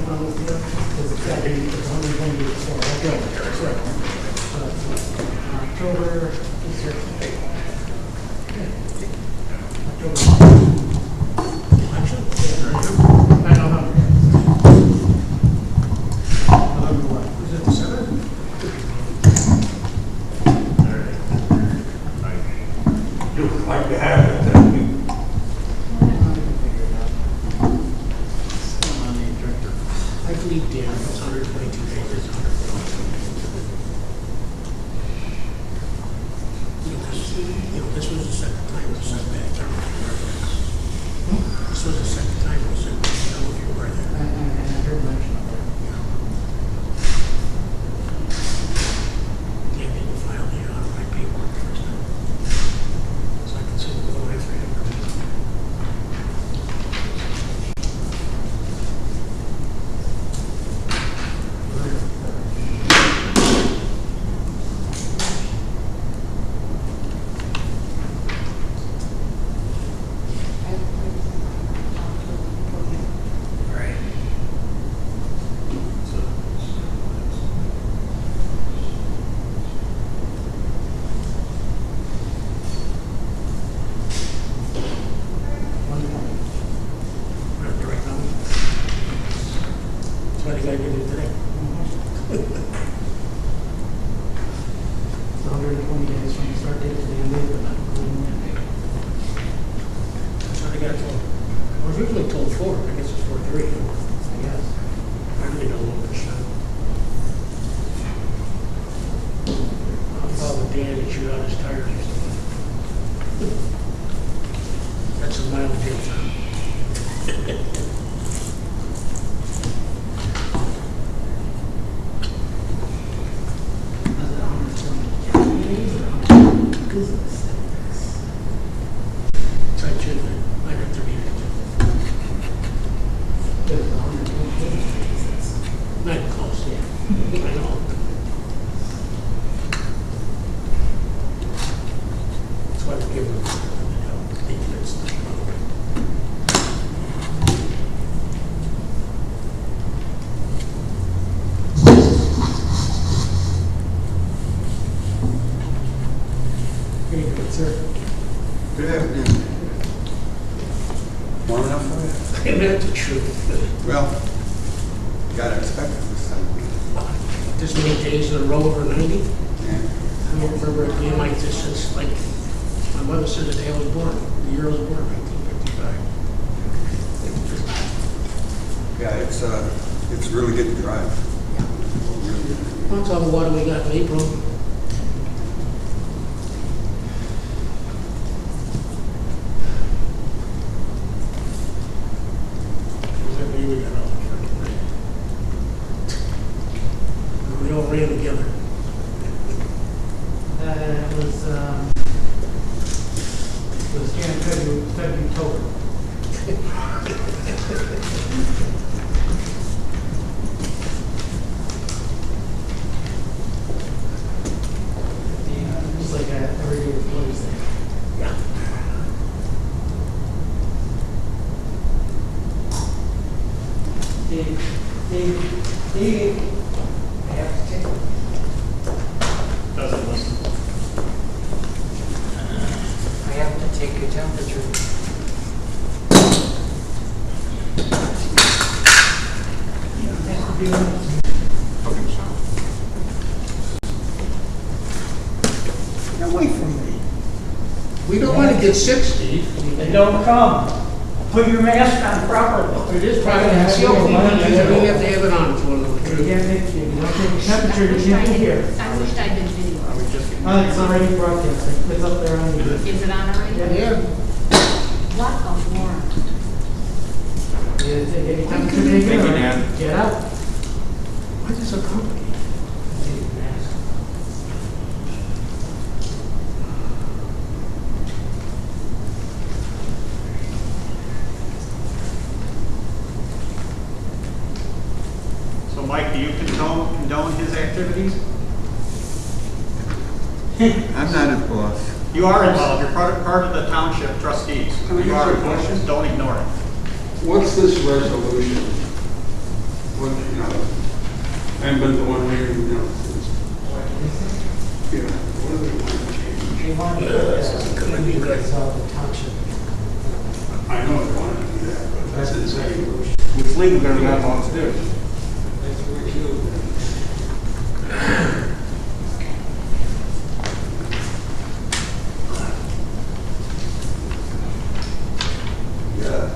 on this deal? Because it's got to be, it's 120 days before. Okay, that's right. So it's October, is there, October. Election? I don't know. November what? Is it the 7th? You would like to have it, then you. I believe Dan, it's 122 days. It's 122. This was the second time it was sent back. This was the second time it was sent back. I don't know if you were there. I heard mention of it. Dan didn't file the right paperwork the first time. So I can send it all the way through. What did I do today? It's 120 days from the start date to the end date, but not including the end date. That's what I got told. I was originally told 4. I guess it's 4-3. I guess. I really don't know which time. I'll follow Dan and shoot out his tires or something. That's a mileage in time. Not close, yeah. I know. That's why we give them Very good, sir. Good afternoon. Warm enough for you? That's the truth. Well, you gotta expect it this time. This many days in a row over 90? Yeah. I don't remember it being like this since, like, my mother said the day I was born, the year I was born, 1955. Yeah, it's really good to drive. Really good. That's all the water we got in April. We got all the freaking rain. We all ran together. It was January, February, October. Just like every day was Wednesday. Yeah. Dave, I have to take it. Doesn't listen. I have to take your temperature. Get away from me. We don't want to get sick, Steve. They don't come. Put your mask on properly. It is private. It's the only thing we have to have it on for the You can't take the temperature, you can't hear. I wished I did video. It's already broadcasting. It's up there on the. Is it on already? Yeah. What a warrant. Thank you, Dan. Get out. Why is it so complicated? So Mike, do you condone his activities? I'm not his boss. You are involved, you're part of the township trustees. Can I You ask are you a question? involved. Don't ignore it. What's this resolution? Well, you know, I haven't been to one here, you know, since. Yeah, what do they want to change? They want to put the township. I know they want to do that, but that's insane. It's legal, they're not allowed to do it. Yeah.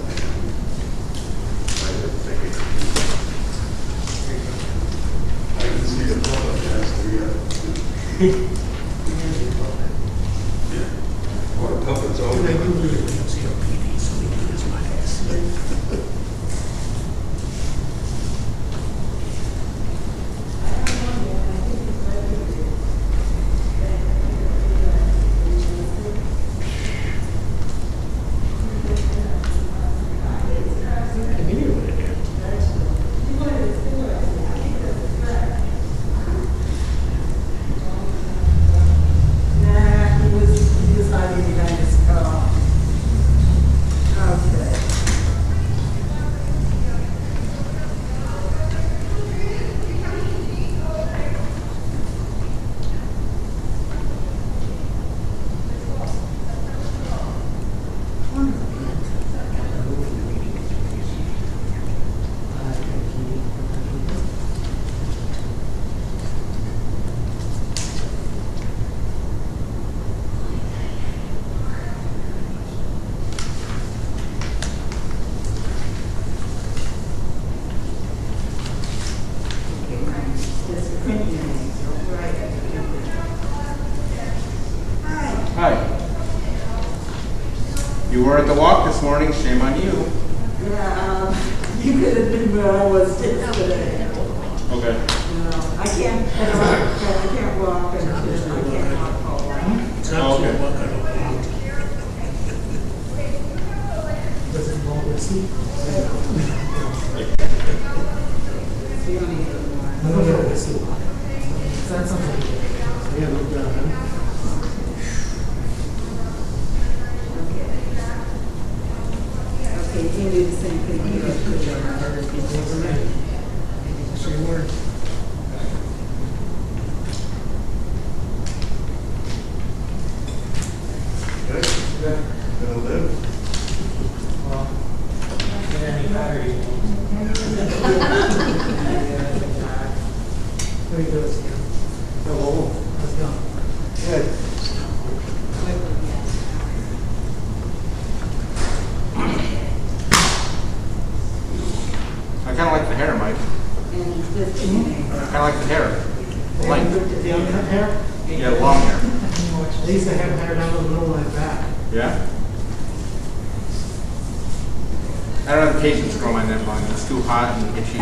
I can see the public has to, yeah. Yeah. Or puppets over I there. do really want to see a PD, so we can use my ass. Come here with it, Nah, he was not even going to call. Okay. Hi. You were at the walk this morning, shame on you. Yeah, you could have been where I was yesterday. Okay. I can't walk and I can't walk all around. It's not Okay. so much, I don't want. Does it involve whiskey? So you don't need it more. I don't know whiskey. That's something. Yeah, no doubt, huh? Okay, you can do the same thing here. Same word. That'll live. Well, yeah, he battery. There he goes again. Hello. Let's go. Good. I kind of like the hair, Mike. And 15 I kind of like the hair. Length. The uncut hair? Yeah, long hair. They used to have hair down the middle of my back. Yeah? I don't have the patience to grow my neck long. It's too hot and itchy.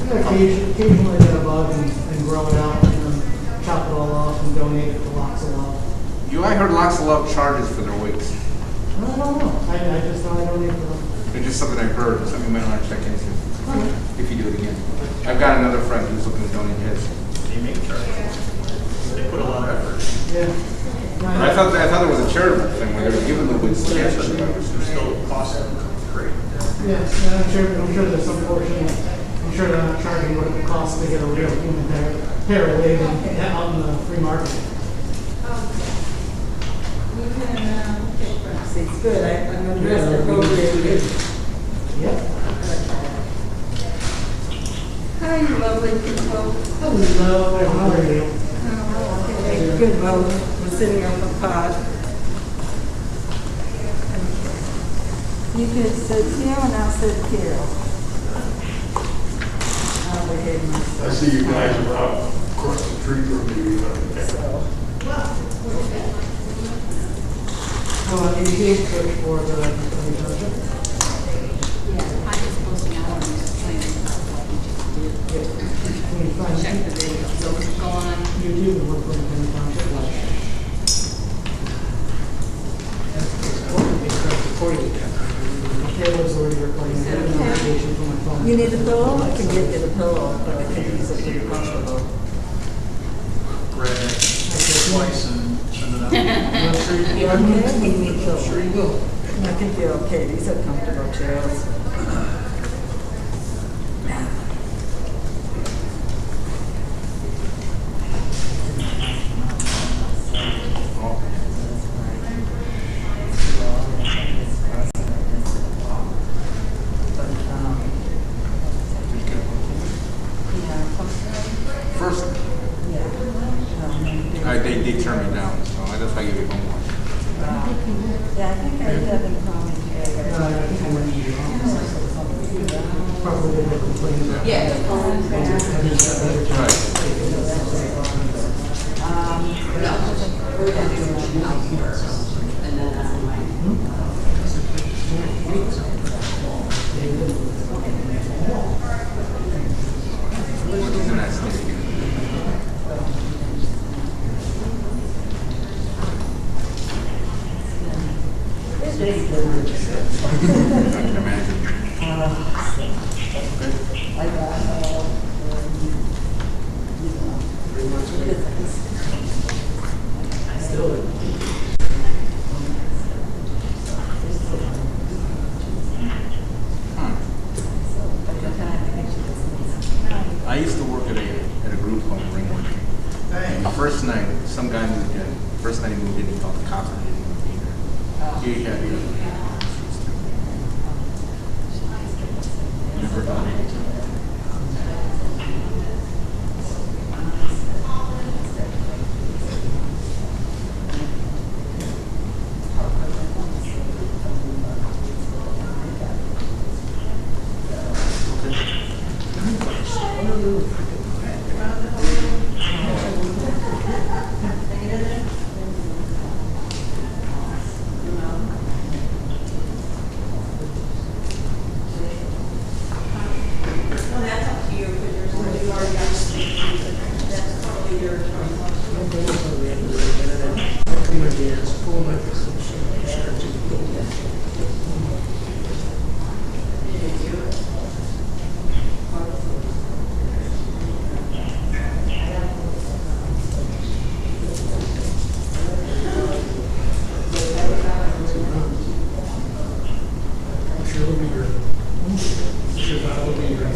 Occasionally get a bug and grow it out and then chop it all off and donate it to Locks of Love. I heard Locks of Love charges for their wigs. I don't know. I just know I donate to them. It's just something I heard, something you might want to check into if you do it again. I've got another friend who's looking to donate his. They make charges. They put a lot of effort. Yeah. But I thought there was a charitable thing where they were giving the wigs to cancer survivors. There's still cost of great. Yeah, I'm sure there's some portion, I'm sure they're not charging what it costs to get a real human hair wig out in the free market. You can take seats. Good, I'm dressed appropriately. Yep. Hi, you lovely people. Hello, how are you? Okay, good, well, we're sitting on the pod. You can sit here and I'll sit here. I'll behave myself. I see you guys are out across the tree from me. So, Oh, you gave search for the township? Yeah, I was posting out on this plan what we just did. Can you find Check the video, so it's go on. YouTube and look for the township? Taylor's already recording. I have a notification from my phone. you need a pillow? I can get you the pillow, but I think these are pretty comfortable. Read it twice and send it out. I'm sure you You okay? We need pillow. Sure you will. I think you're okay. These are comfortable chairs. Yeah, I think I ended up in common I think I went to your office or something. Probably didn't complain about. Yeah, the phone there. No, we're gonna do it out first, and then He's a nice lady. I can imagine. I used to work at a group home in Ringwood. The first night, some guy moved in. First night he moved in, he called the cops and he didn't want to be there. He had never done it. well, that's up to you, because you already got the that's totally your choice. Sure will be your, sure that will be your.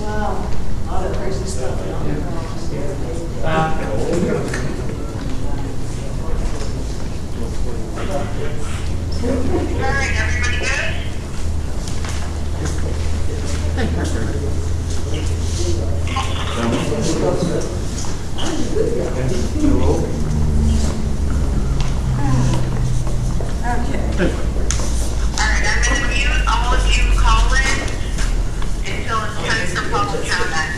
Wow, all the crazy stuff. Okay. All right, I'm going to mute all of you call in until it's time for public comment.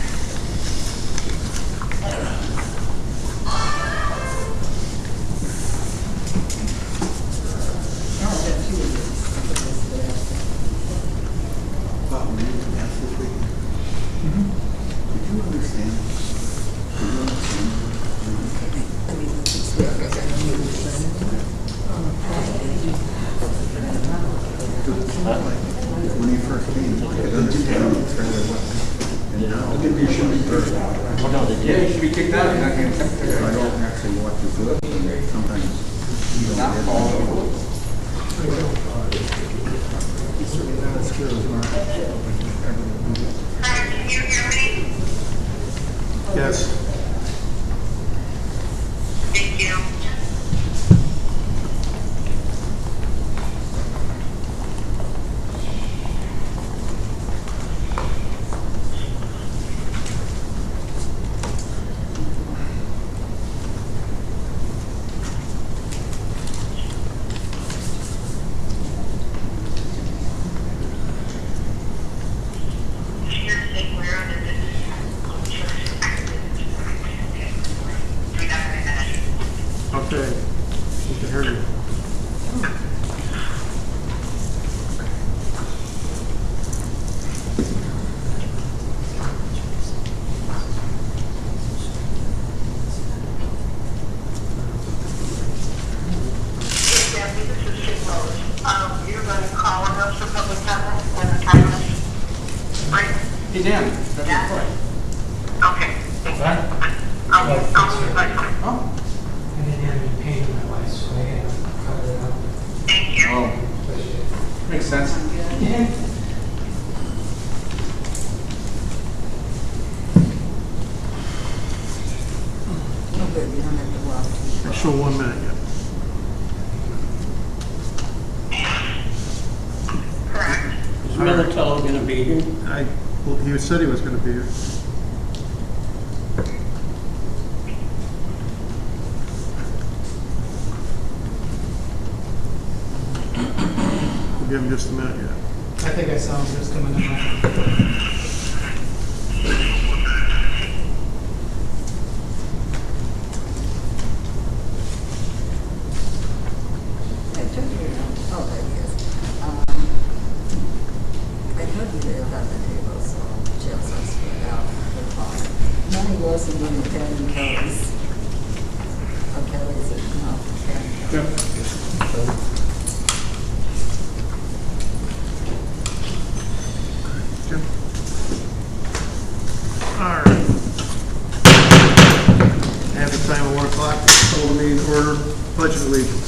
Bob, may I ask this week? Did you understand? Did you understand? When you first came, I could understand it fairly well. And now, You should be Yeah, you should be kicked out. You're not getting kept I there. don't actually watch the book, and sometimes you don't Not get follow the it. rules. Can you hear me? Yes. Thank you. Okay. We can hear you. You're going to call on us for public comment when the time is right? Hey, Dan, that's Yeah. right. Okay. I'll move my phone. Oh. I didn't have any pain in my life, so I had to cut it out. Thank you. Oh, makes sense. Show 1 minute yet. Correct. Is Militello going to be here? Well, he said he was going to be here. give him just a minute yet. I think I saw him just coming in. Oh, there he is. I told you they were at the table, so just us without the car. Money wasn't in the Kelly Kelly's. Oh, Kelly's, no, Kelly. Jim? All right. Have the time at 1 o'clock. Call the meeting to order. Pledge of allegiance.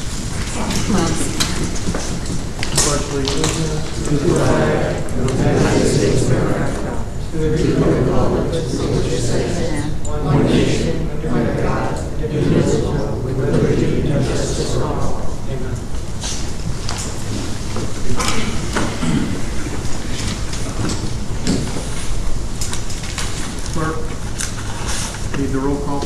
Pledge allegiance to the flag of the United States of America, to the republic for which it stands, one nation, under God, indivisible, with liberty and justice for all. Amen. Clerk, need the roll call.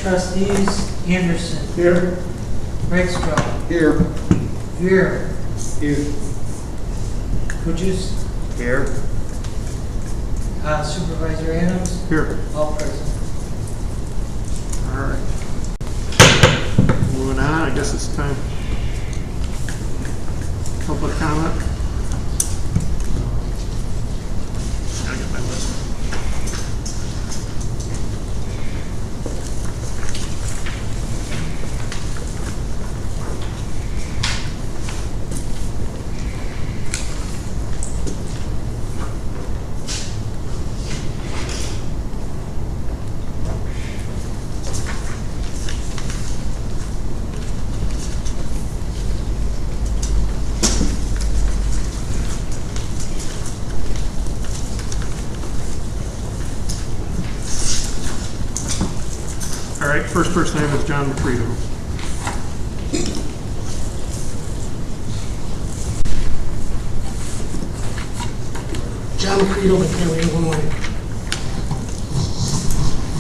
Trustees Anderson, Here. Rickstrom, Here. Veer, Here. Kujus, Here. Supervisor Adams, Here. all present. All right. Moving on, I guess it's time. Public comment. Gotta get my list. All right, first person I have is John Mchenry. John Mchenry, Mchenry, Illinois.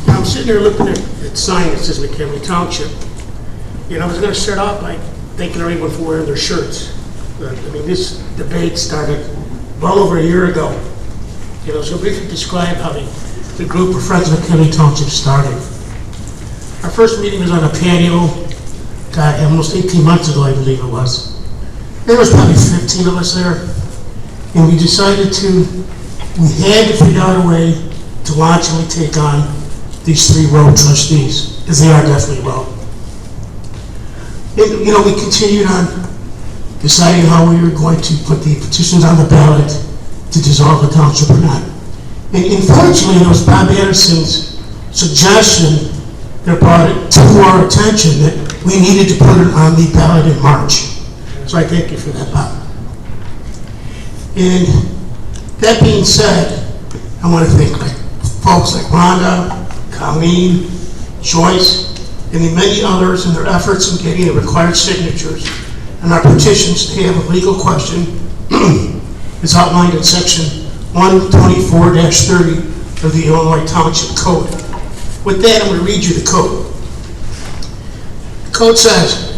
I'm sitting there looking at sign that says Mchenry Township. And I was going to start off by thanking everyone for wearing their shirts. But, I mean, this debate started well over a year ago. You know, so briefly describe how the group of Friends of Mchenry Township started. Our first meeting was on a patio, God, almost 18 months ago, I believe it was. There was probably 15 of us there. And we decided we had to figure out a way to launchingly take on these 3 road trustees, because they are definitely road. And, you know, we continued on deciding how we were going to put the petitions on the ballot to dissolve the township or not. And unfortunately, it was Bob Anderson's suggestion that brought it to our attention that we needed to put it on the ballot in March. So I thank you for that, Bob. And that being said, I want to thank folks like Rhonda, Colleen, Joyce, and the many others in their efforts in getting the required signatures on our petitions to have a legal question is outlined in section 124-30 of the Illinois Township Code. With that, I'm going to read you the code. The code says,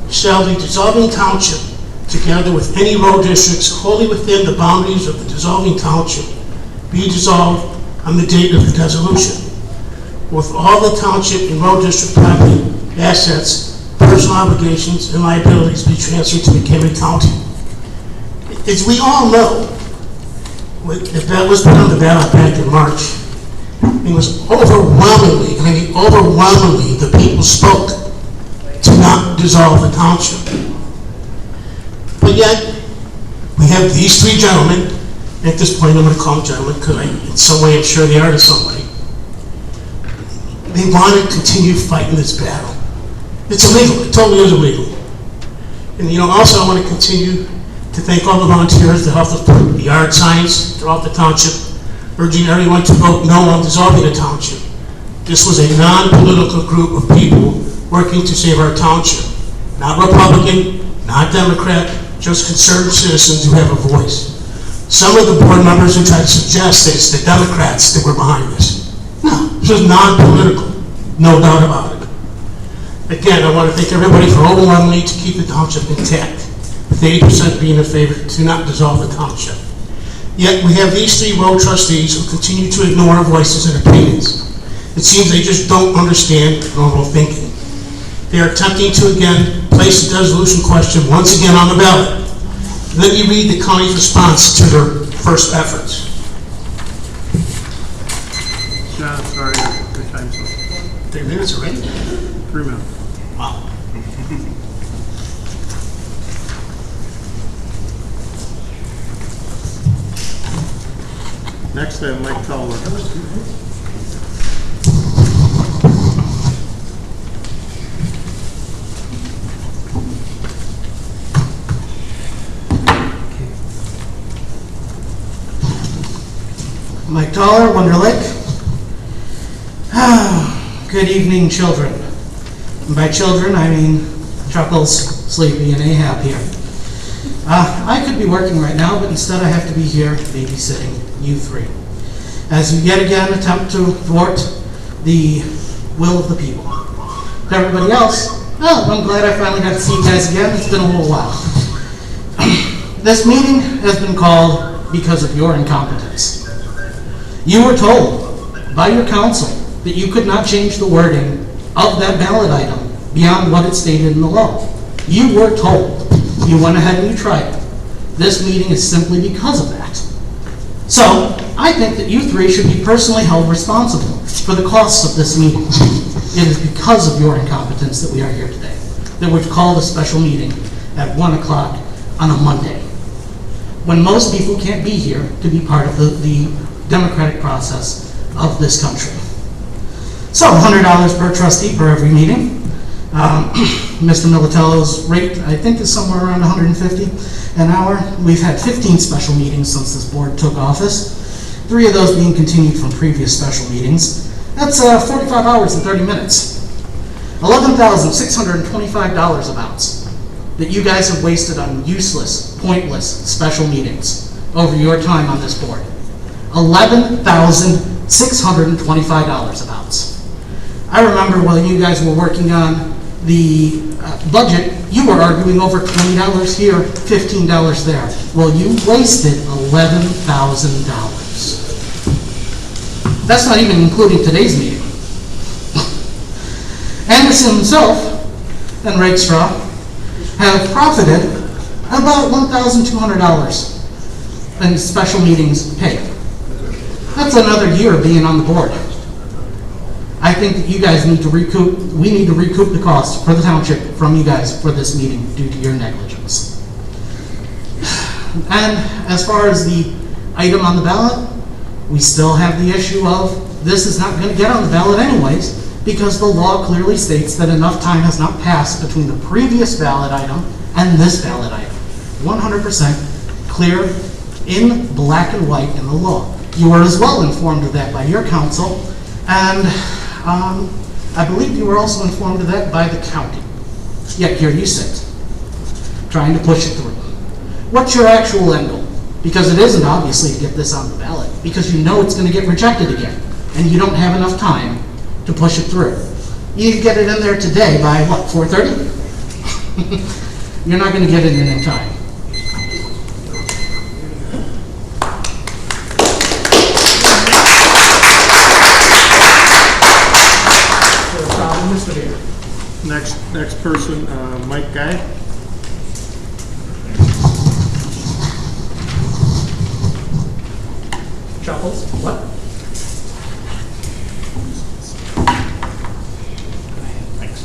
shall the dissolving township, together with any road districts wholly within the boundaries of the dissolving township, be dissolved on the date of the dissolution, with all the township and road district property, assets, personal obligations, and liabilities be transferred to McHenry County. As we all know, if that was put on the ballot back in March, it was overwhelmingly, and I mean overwhelmingly, the people spoke to not dissolve the township. But yet, we have these 3 gentlemen. At this point, I'm going to call them gentlemen because in some way I'm sure they are to somebody. They want to continue fighting this battle. It's illegal. It totally is illegal. And you know, also I want to continue to thank all the volunteers that helped us put the yard signs throughout the township, urging everyone to vote no on dissolving the township. This was a non-political group of people working to save our township. Not Republican, not Democrat, just concerned citizens who have a voice. Some of the board members who tried to suggest that it's the Democrats that were behind this. No, this is non-political, no doubt about it. Again, I want to thank everybody for overwhelmingly to keep the township intact, with 80% being in favor to not dissolve the township. Yet we have these three road trustees who continue to ignore our voices and opinions. It seems they just don't understand normal thinking. They are attempting to again place the resolution question once again on the ballot. Let me read the county's response to their first efforts. John, sorry, your time's up. 3 minutes already? 3 minutes. Wow. Next, Mike Fowler. Mike Toller, Wonder Lake. Good evening, children. And by children, I mean Chuckles, Sleepy, and Ahab here. I could be working right now, but instead I have to be here babysitting you three, as you yet again attempt to thwart the will of the people. To everybody else, well, I'm glad I finally got to see you guys again. It's been a little while. This meeting has been called because of your incompetence. You were told by your council that you could not change the wording of that ballot item beyond what it stated in the law. You were told. You went ahead and you tried it. This meeting is simply because of that. So, I think that you three should be personally held responsible for the costs of this meeting. It is because of your incompetence that we are here today, that we've called a special meeting at 1 o'clock on a Monday, when most people can't be here to be part of the democratic process of this country. So, $100 per trustee per every meeting. Mr. Militello's rate, I think, is somewhere around $150 an hour. We've had 15 special meetings since this board took office, 3 of those being continued from previous special meetings. That's 45 hours and 30 minutes. $11,625 about that you guys have wasted on useless, pointless special meetings over your time on this board. $11,625 about. I remember while you guys were working on the budget, you were arguing over $20 here, $15 there. Well, you wasted $11,000. That's not even including today's meeting. Anderson himself and Rakestraw have profited about $1,200 in special meetings paid. That's another year being on the board. I think that you guys need to recoup, we need to recoup the cost for the township from you guys for this meeting due to your negligence. And as far as the item on the ballot, we still have the issue of this is not going to get on the ballot anyways, because the law clearly states that enough time has not passed between the previous ballot item and this ballot item. 100% clear in black and white in the law. You were as well informed of that by your council, and I believe you were also informed of that by the county. Yet here you sit, trying to push it through. What's your actual end goal? Because it isn't obviously to get this on the ballot, because you know it's going to get rejected again, and you don't have enough time to push it through. You get it in there today by what, 4:30? You're not going to get it in time. Next person, Mike Guy. Chuckles, what? Thanks.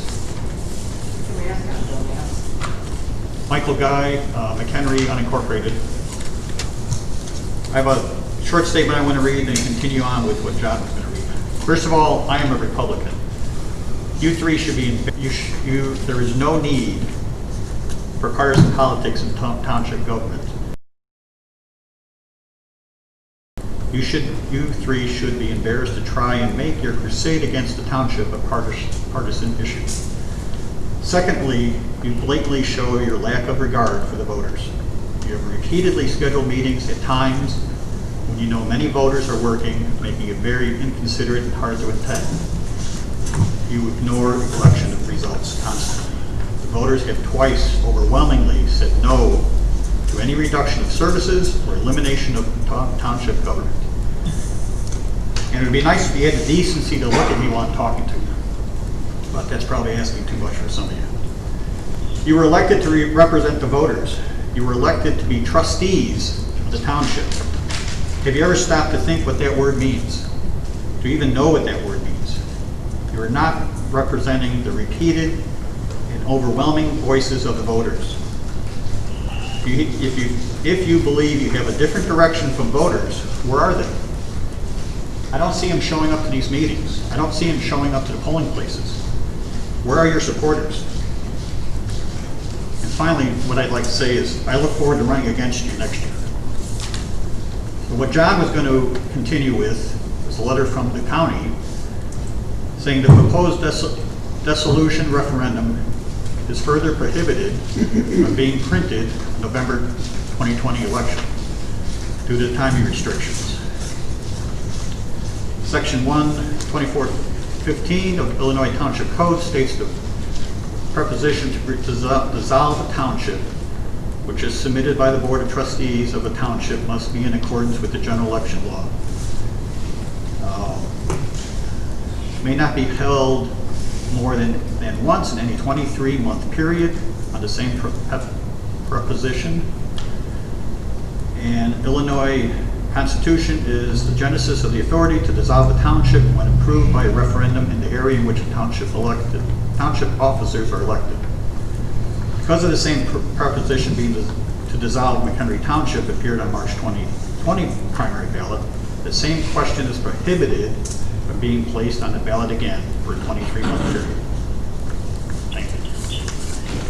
Michael Guy, Mchenry Unincorporated. I have a short statement I want to read and continue on with what John was going to read. First of all, I am a Republican. You three should be, there is no need for partisan politics in township government. You three should be embarrassed to try and make your crusade against the township a partisan issue. Secondly, you blatantly show your lack of regard for the voters. You have repeatedly scheduled meetings at times when you know many voters are working, making it very inconsiderate and hard to attend. You ignore election results constantly. The voters have twice overwhelmingly said no to any reduction of services or elimination of township government. And it would be nice if you had the decency to look at me while I'm talking to you. But that's probably asking too much for some of you. You were elected to represent the voters. You were elected to be trustees of the township. Have you ever stopped to think what that word means? Do you even know what that word means? You are not representing the repeated and overwhelming voices of the voters. If you believe you have a different direction from voters, where are they? I don't see them showing up to these meetings. I don't see them showing up to the polling places. Where are your supporters? And finally, what I'd like to say is I look forward to running against you next year. So what John was going to continue with is a letter from the county saying the proposed dissolution referendum is further prohibited from being printed in November 2020 election due to timing restrictions. Section 12415 of Illinois Township Code states the proposition to dissolve a township, which is submitted by the Board of Trustees of a township, must be in accordance with the general election law. May not be held more than once in any 23-month period on the same proposition. And Illinois Constitution is the genesis of the authority to dissolve a township when approved by a referendum in the area in which a township officers are elected. Because of the same proposition being to dissolve Mchenry Township appeared on March 2020 primary ballot, the same question is prohibited from being placed on the ballot again for a 23-month period. Thank you.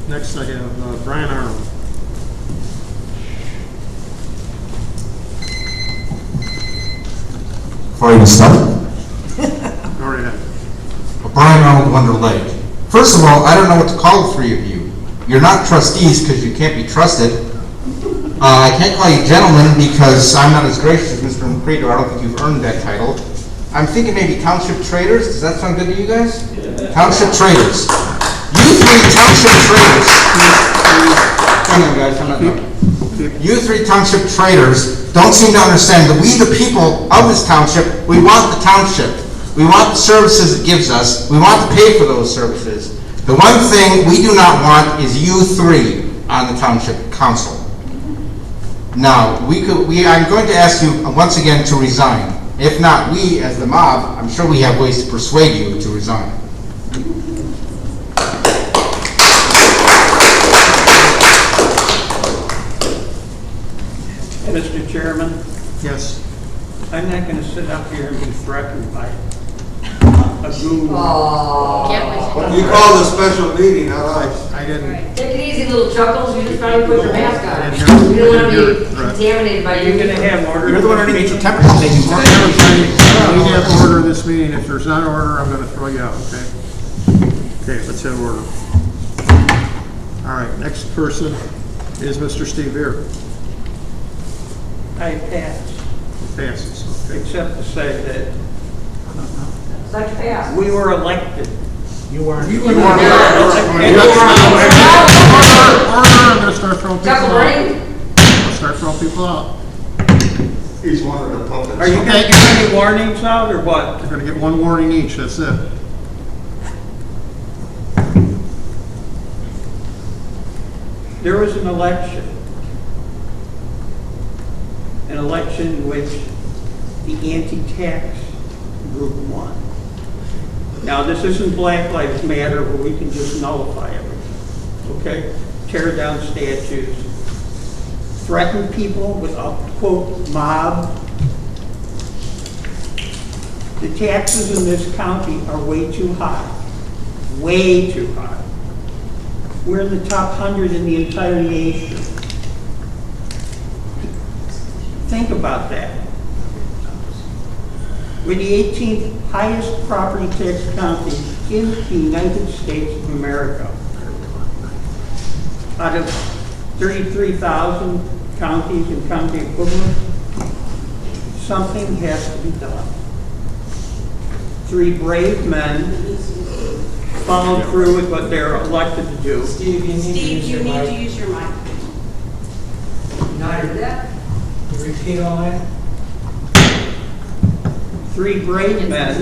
Next, I have Brian Arnold. Before I even start, Go right ahead. Brian Arnold, Wonder Lake. First of all, I don't know what to call the three of you. You're not trustees because you can't be trusted. I can't call you gentlemen because I'm not as gracious as Mr. Mchenry. I don't think you've earned that title. I'm thinking maybe township traders. Does that sound good to you guys? Yeah. Township traders. You three township traders. Hang on, guys. I'm not done. You three township traders don't seem to understand that we, the people of this township, we want the township. We want the services it gives us. We want to pay for those services. The one thing we do not want is you three on the township council. Now, I'm going to ask you once again to resign. If not, we, as the mob, I'm sure we have ways to persuade you to resign. Mr. Chairman, Yes. I'm not going to sit up here and be threatened by a goon. You called a special meeting, not us. I didn't. Take it easy, little Chuckles, you just probably put your mask on. I You didn't don't want to hear be it. Right. contaminated by You're going to have order. You're the one underneath your temperature taking We have order in this meeting. If there's not order, I'm going to throw you out, okay? Okay, let's have order. All right, next person is Mr. Steve Beer. I pass, Passes, okay. except to say that Such fast. we were elected. You weren't. You Order, weren't. I'm going to start throwing people Chuckle, out. right? I'll start throwing people out. He's one of the puppets. Are you going to give any warnings out or what? They're going to get one warning each, that's it. There was an election in which the anti-tax group won. Now, this isn't Black Lives Matter where we can just nullify everything, okay? Tear down statues, threaten people with a, quote, mob. The taxes in this county are way too high. Way too high. We're in the top 100 in the entire nation. Think about that. We're the 18th highest property tax county in the United States of America. Out of 33,000 counties and county equivalents, something has to be done. 3 brave men followed through with what they're elected to do. Steve, you need to use your mic. use your mic. Now, you repeat all that? 3 brave men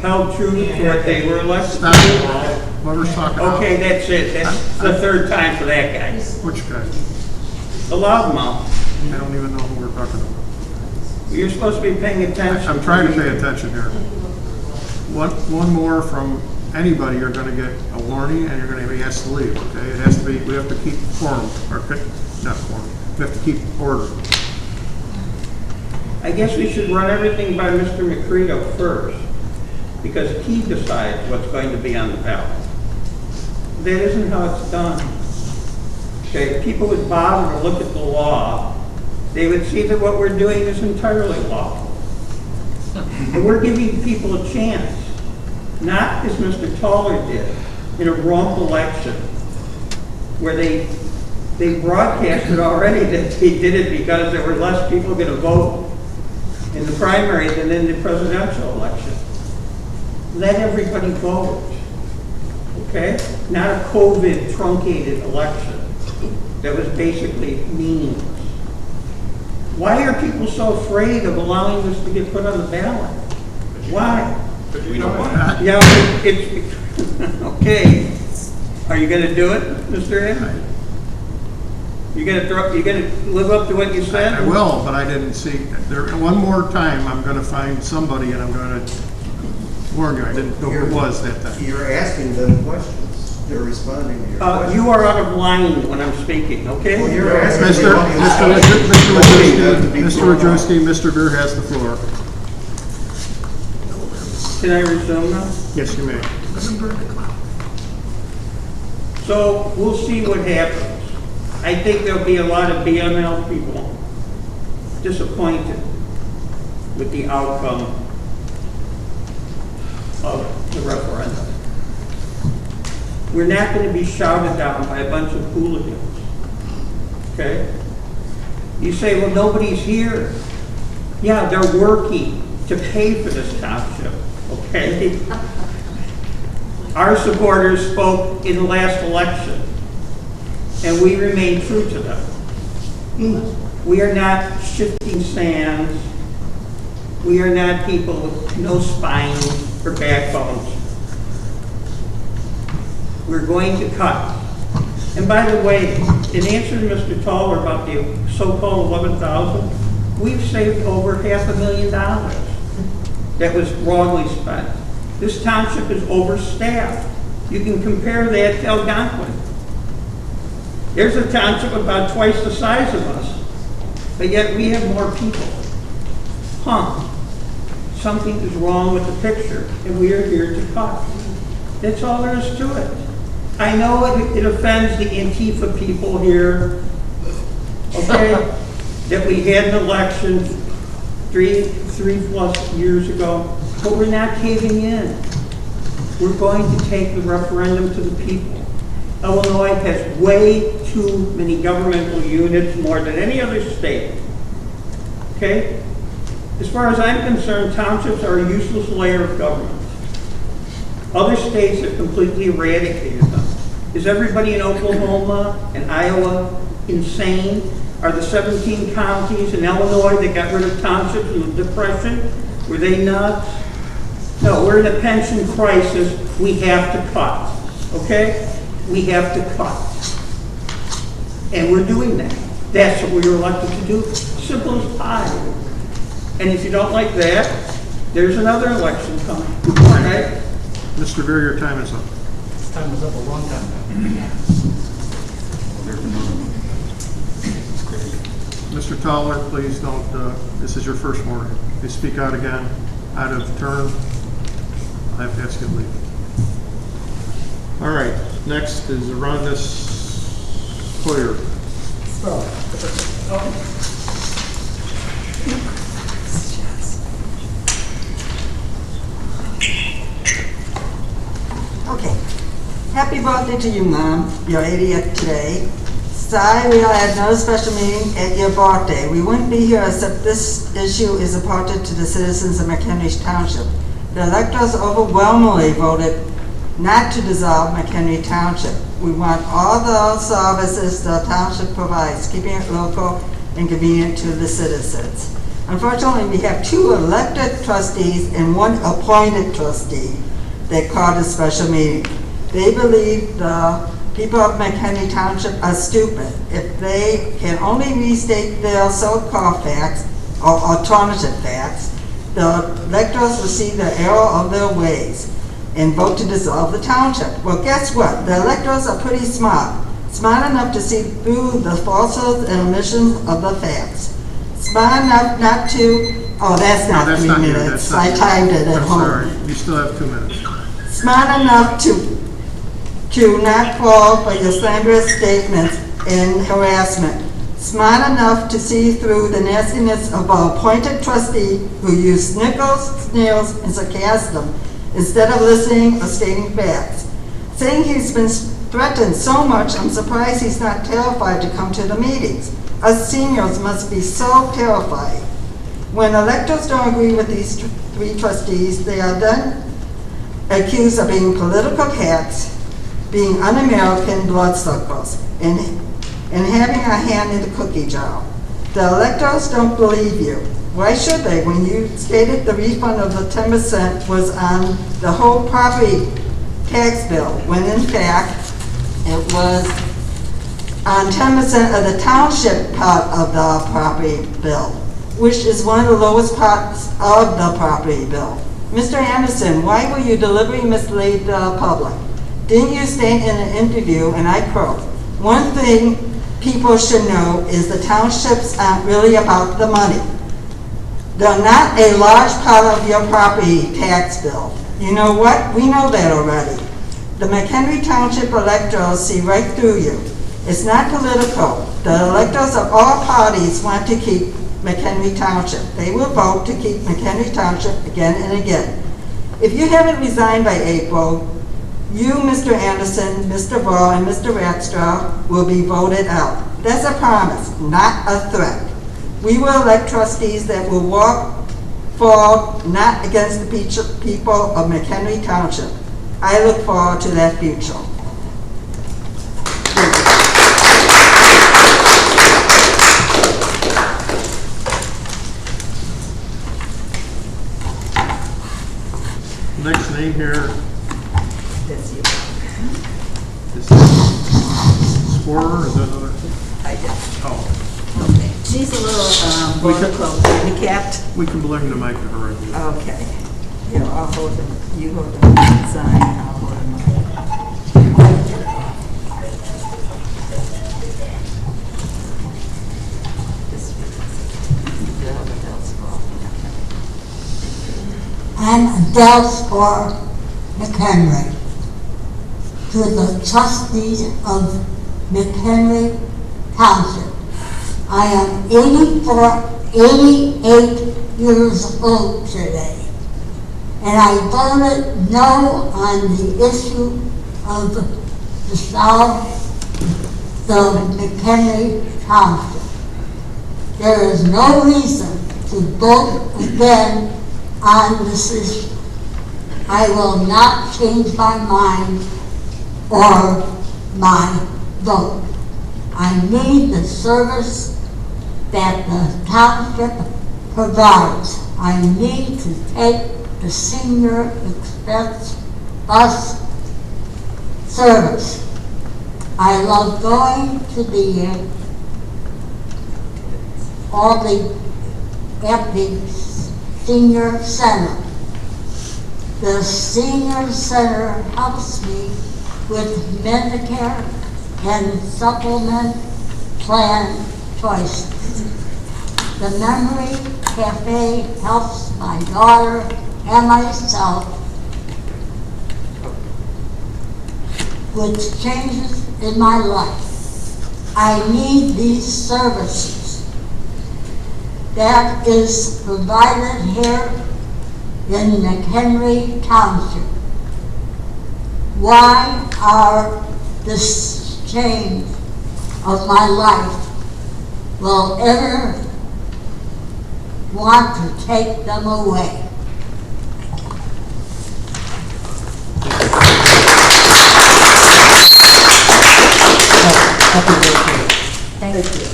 held true to what they were elected to do. Whoever's talking about. Okay, that's it. That's the 3rd time for that guy. Which guy? The loudmouth. I don't even know who we're talking about. You're supposed to be paying attention. I'm trying to pay attention here. One more from anybody, you're gonna get a warning and you're gonna be asked to leave, okay? It has to be, we have to keep quorum, or not quorum, we have to keep order. I guess we should run everything by Mr. Mchenry first, because he decides what's going to be on the ballot. That isn't how it's done. Okay, if people would bother to look at the law, they would see that what we're doing is entirely lawful. And we're giving people a chance, not as Mr. Toller did in a rump election, where they broadcasted already that they did it because there were less people going to vote in the primary than in the presidential election. Let everybody vote, okay? Not a COVID truncated election that was basically meaningless. Why are people so afraid of allowing this to get put on the ballot? Why? We don't want that. Yeah, it's okay. Are you going to do it, Mr. A? You going to live up to what you said? I will, but I didn't see, one more time, I'm gonna find somebody and I'm gonna warn you, I didn't know who it was that time. You're asking them questions. They're responding to your questions. You are out of line when I'm speaking, okay? Well, you're asking Mr. Wojcicki, Mr. Beer has the floor. Can I resume now? Yes, you may. So we'll see what happens. I think there'll be a lot of BML people disappointed with the outcome of the referendum. We're not going to be shouted down by a bunch of hooligans, okay? You say, well, nobody's here. Yeah, they're working to pay for this township, okay? Our supporters spoke in the last election, and we remain true to them. We are not shifting sands. We are not people with no spine or backbones. We're going to cut. And by the way, in answer to Mr. Toller about the so-called 11,000, we've saved over $500,000 that was wrongly spent. This township is overstaffed. You can compare that to Algonquin. There's a township about twice the size of us, but yet we have more people. Something is wrong with the picture, and we are here to cut. That's all there is to it. I know it offends the Antifa people here, okay, that we had an election three plus years ago, but we're not caving in. We're going to take the referendum to the people. Illinois has way too many governmental units, more than any other state. Okay? As far as I'm concerned, townships are a useless layer of government. Other states have completely eradicated them. Is everybody in Oklahoma and Iowa insane? Are the 17 counties in Illinois that got rid of townships in the Depression, were they nuts? No, we're in a pension crisis. We have to cut. Okay? We have to cut. And we're doing that. That's what we were elected to do. Simple as pie. And if you don't like that, there's another election coming. Right? Mr. Beer, your time is up. Time was up a long time ago. Mr. Toller, please don't, this is your first warning. If you speak out again, out of turn, I have to ask you to leave. All right, next is Rhonda Sawyer. Okay. Happy birthday to you, Mom. You're 80th today. Sorry we had no special meeting at your birthday. We wouldn't be here except this issue is important to the citizens of Mchenry Township. The electors overwhelmingly voted not to dissolve Mchenry Township. We want all the services the township provides, keeping it local and convenient to the citizens. Unfortunately, we have 2 elected trustees and 1 appointed trustee that called a special meeting. They believe the people of Mchenry Township are stupid. If they can only restate their so-called facts or alternative facts, the electors will see the error of their ways and vote to dissolve the township. Well, guess what? The electors are pretty smart enough to see through the falsehoods and omissions of the facts. Smart enough not to, oh, that's not 3 minutes. I timed it at home. Sorry, you still have 2 minutes. Smart enough to not fall for your slanderous statements and harassment. Smart enough to see through the nastiness of an appointed trustee who used snickers, sneers, and sarcasm instead of listening or stating facts. Saying he's been threatened so much, I'm surprised he's not terrified to come to the meetings. Us seniors must be so terrified. When electors don't agree with these 3 trustees, they are then accused of being political hacks, being un-American bloodsuckers, and having a hand in the cookie jar. The electors don't believe you. Why should they when you stated the refund of the 10% was on the whole property tax bill, when in fact it was on 10% of the township part of the property bill, which is one of the lowest parts of the property bill. Mr. Anderson, why were you deliberately mislead the public? Didn't you state in an interview, and I quote, "One thing people should know is the townships aren't really about the money. They're not a large part of your property tax bill." You know what? We know that already. The Mchenry Township electors see right through you. It's not political. The electors of all parties want to keep Mchenry Township. They will vote to keep Mchenry Township again and again. If you haven't resigned by April, you, Mr. Anderson, Mr. Ball, and Mr. Ratstra will be voted out. That's a promise, not a threat. We will elect trustees that will walk for, not against the people of Mchenry Township. I look forward to that future. Next name here That's you. is Sporer, is that another? I did. Oh, Okay. She's a little border handicapped. we can bring the mic to her. I believe. Okay. Here, I'll hold them. You hold them inside, I'll hold them I'm Adele Spore McHenry. To the trustees of McHenry Township, I am 88 years old today, and I voted no on the issue of dissolve the McHenry Township. There is no reason to vote again on this issue. I will not change my mind or my vote. I need the service that the township provides. I need to take the senior expense bus service. I love going to the senior center. The senior center helps me with Medicare and supplement plan choices. The Memory Cafe helps my daughter and myself with changes in my life. I need these services that is provided here in Mchenry Township. Why are this change of my life will ever want to take them away? Happy birthday. Thank you.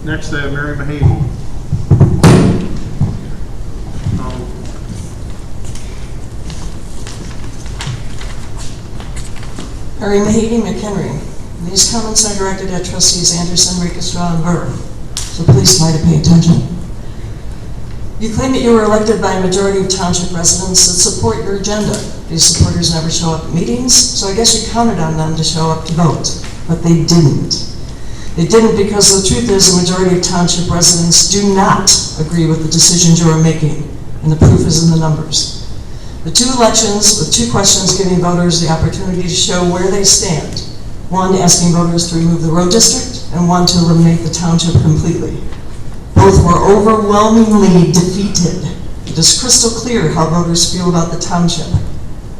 Next, I have Mary Mahaney. Mary Mahaney, Mchenry. These comments are directed at trustees Anderson, Rickestraw, and Burr, so please try to pay attention. You claim that you were elected by a majority of township residents that support your agenda. These supporters never show up at meetings, so I guess you counted on them to show up to vote, but they didn't. They didn't because the truth is the majority of township residents do not agree with the decisions you are making, and the proof is in the numbers. The two elections with two questions giving voters the opportunity to show where they stand. One asking voters to remove the road district, and one to eliminate the township completely. Both were overwhelmingly defeated. It is crystal clear how voters feel about the township.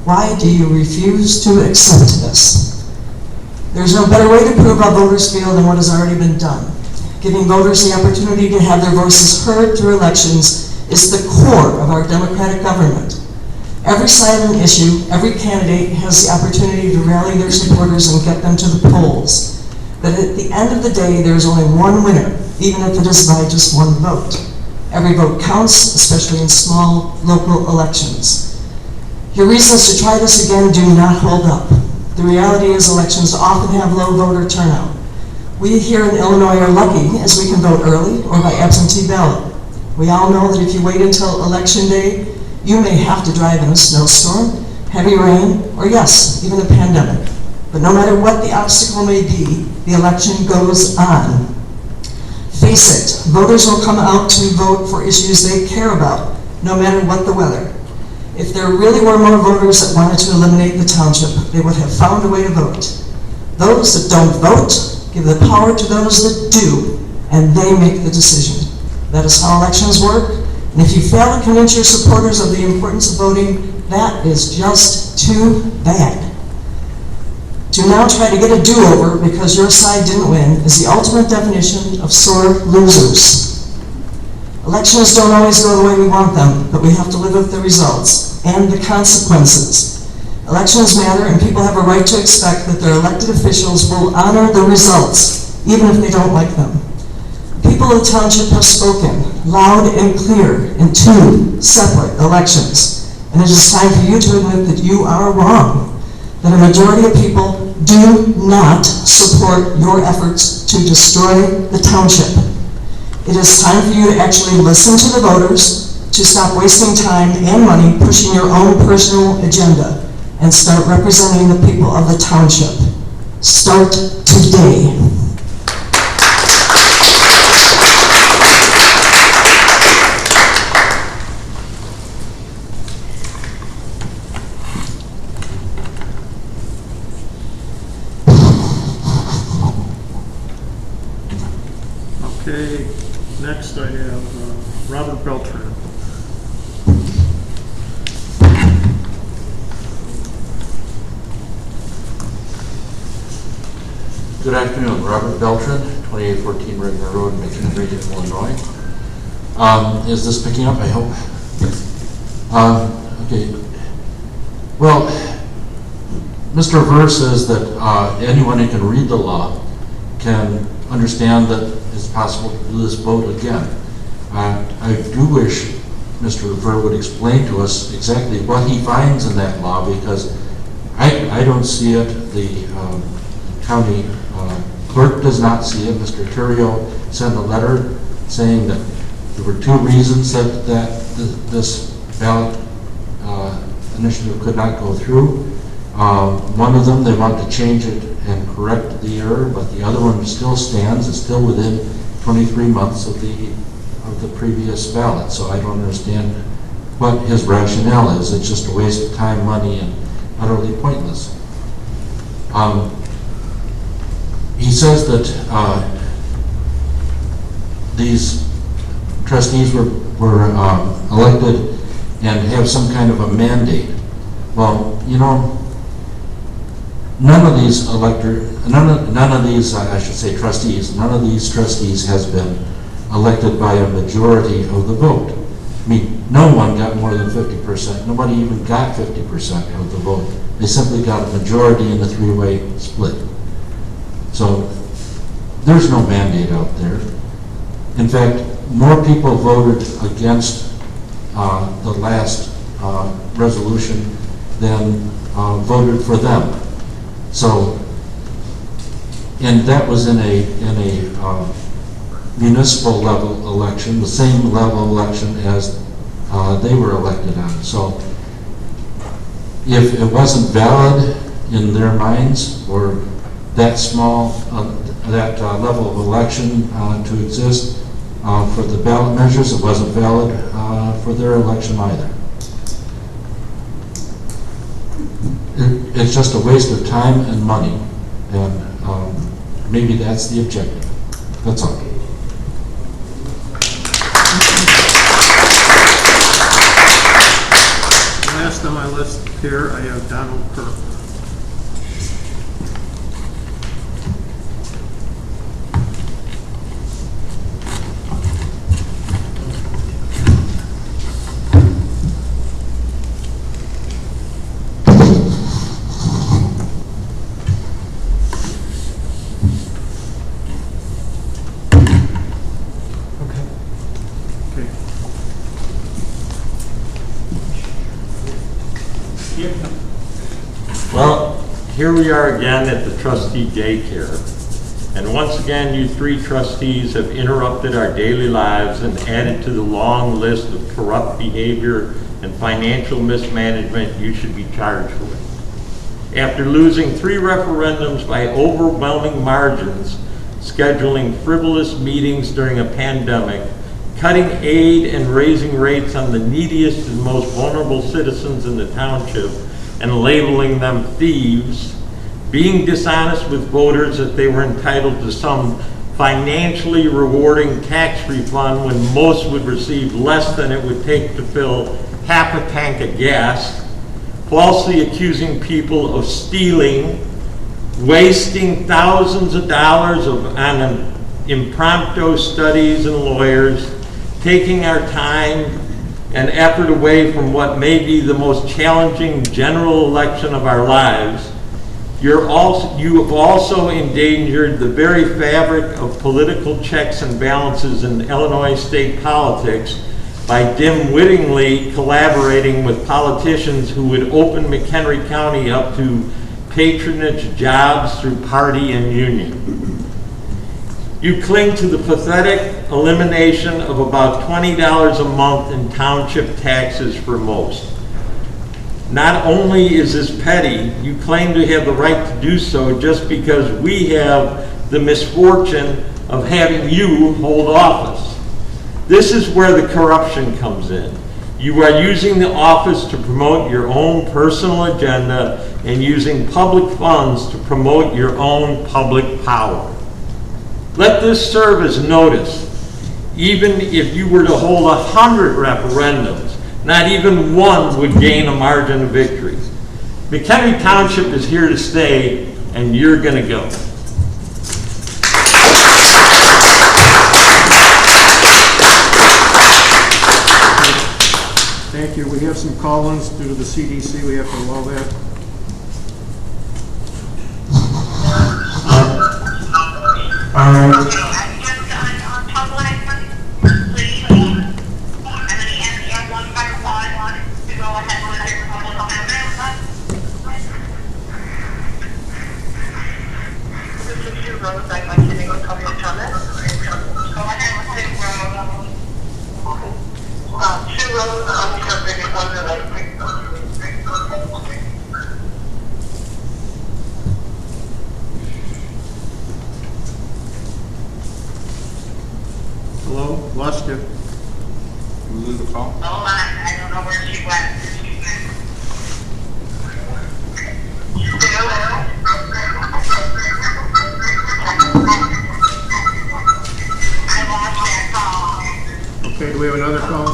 Why do you refuse to accept this? There's no better way to prove how voters feel than what has already been done. Giving voters the opportunity to have their voices heard through elections is the core of our democratic government. Every side of an issue, every candidate has the opportunity to rally their supporters and get them to the polls. But at the end of the day, there is only one winner, even if it is by just one vote. Every vote counts, especially in small local elections. Your reasons to try this again do not hold up. The reality is elections often have low voter turnout. We here in Illinois are lucky as we can vote early or by absentee ballot. We all know that if you wait until election day, you may have to drive in a snowstorm, heavy rain, or yes, even a pandemic. But no matter what the obstacle may be, the election goes on. Face it, voters will come out to vote for issues they care about, no matter what the weather. If there really were more voters that wanted to eliminate the township, they would have found a way to vote. Those that don't vote give the power to those that do, and they make the decision. That is how elections work, and if you fail to convince your supporters of the importance of voting, that is just too bad. To now try to get a do-over because your side didn't win is the ultimate definition of sore losers. Elections don't always go the way we want them, but we have to live with the results and the consequences. Elections matter, and people have a right to expect that their elected officials will honor the results, even if they don't like them. People of the township have spoken loud and clear in two separate elections, and it is time for you to admit that you are wrong, that a majority of people do not support your efforts to destroy the township. It is time for you to actually listen to the voters, to stop wasting time and money pushing your own personal agenda, and start representing the people of the township. Start today. Okay, next I have Robert Beltran. Good afternoon, Robert Beltran, 2814 Redmond Road, Mchenry, Illinois. Is this picking up, I hope? Okay. Well, Mr. Ver says that anyone who can read the law can understand that it's possible to do this vote again. I do wish Mr. Ver would explain to us exactly what he finds in that law, because I don't see it. The county clerk does not see it. Mr. Terrio sent a letter saying that there were two reasons that this ballot initiative could not go through. One of them, they want to change it and correct the error, but the other one still stands. It's still within 23 months of the previous ballot. So I don't understand what his rationale is. It's just a waste of time, money, and utterly pointless. He says that these trustees were elected and have some kind of a mandate. Well, you know, none of these trustees has been elected by a majority of the vote. I mean, no one got more than 50%. Nobody even got 50% of the vote. They simply got a majority in the three-way split. So there's no mandate out there. In fact, more people voted against the last resolution than voted for them. So, and that was in a municipal level election, the same level election as they were elected on. So, if it wasn't valid in their minds, or that small, that level of election to exist for the ballot measures, it wasn't valid for their election either. It's just a waste of time and money, and maybe that's the objective. That's all. Last on my list here, I have Donald Kirk. Well, here we are again at the trustee daycare. And once again, you three trustees have interrupted our daily lives and added to the long list of corrupt behavior and financial mismanagement you should be charged with. After losing 3 referendums by overwhelming margins, scheduling frivolous meetings during a pandemic, cutting aid and raising rates on the neediest and most vulnerable citizens in the township, and labeling them thieves, being dishonest with voters that they were entitled to some financially rewarding tax refund when most would receive less than it would take to fill half a tank of gas, falsely accusing people of stealing, wasting thousands of dollars on impromptu studies and lawyers, taking our time and effort away from what may be the most challenging general election of our lives. You have also endangered the very fabric of political checks and balances in Illinois state politics by dim-wittingly collaborating with politicians who would open McHenry County up to patronage jobs through party and union. You cling to the pathetic elimination of about $20 a month in township taxes for most. Not only is this petty, you claim to have the right to do so just because we have the misfortune of having you hold office. This is where the corruption comes in. You are using the office to promote your own personal agenda and using public funds to promote your own public power. Let this serve as notice. Even if you were to hold 100 referendums, not even one would gain a margin of victory. McHenry Township is here to stay, and you're going to go. Thank you. We have some call-ins due to the CDC. We have to allow that. On public, please. I'm going to answer one by one to go ahead with your public comment. This is Sue Rose. I'd like to make a public comment. Go ahead, Sue Rose. Sue Rose, I'm Lost you. We lose the call? Hold on, I don't know where she went. I lost that call. Okay, do we have another call?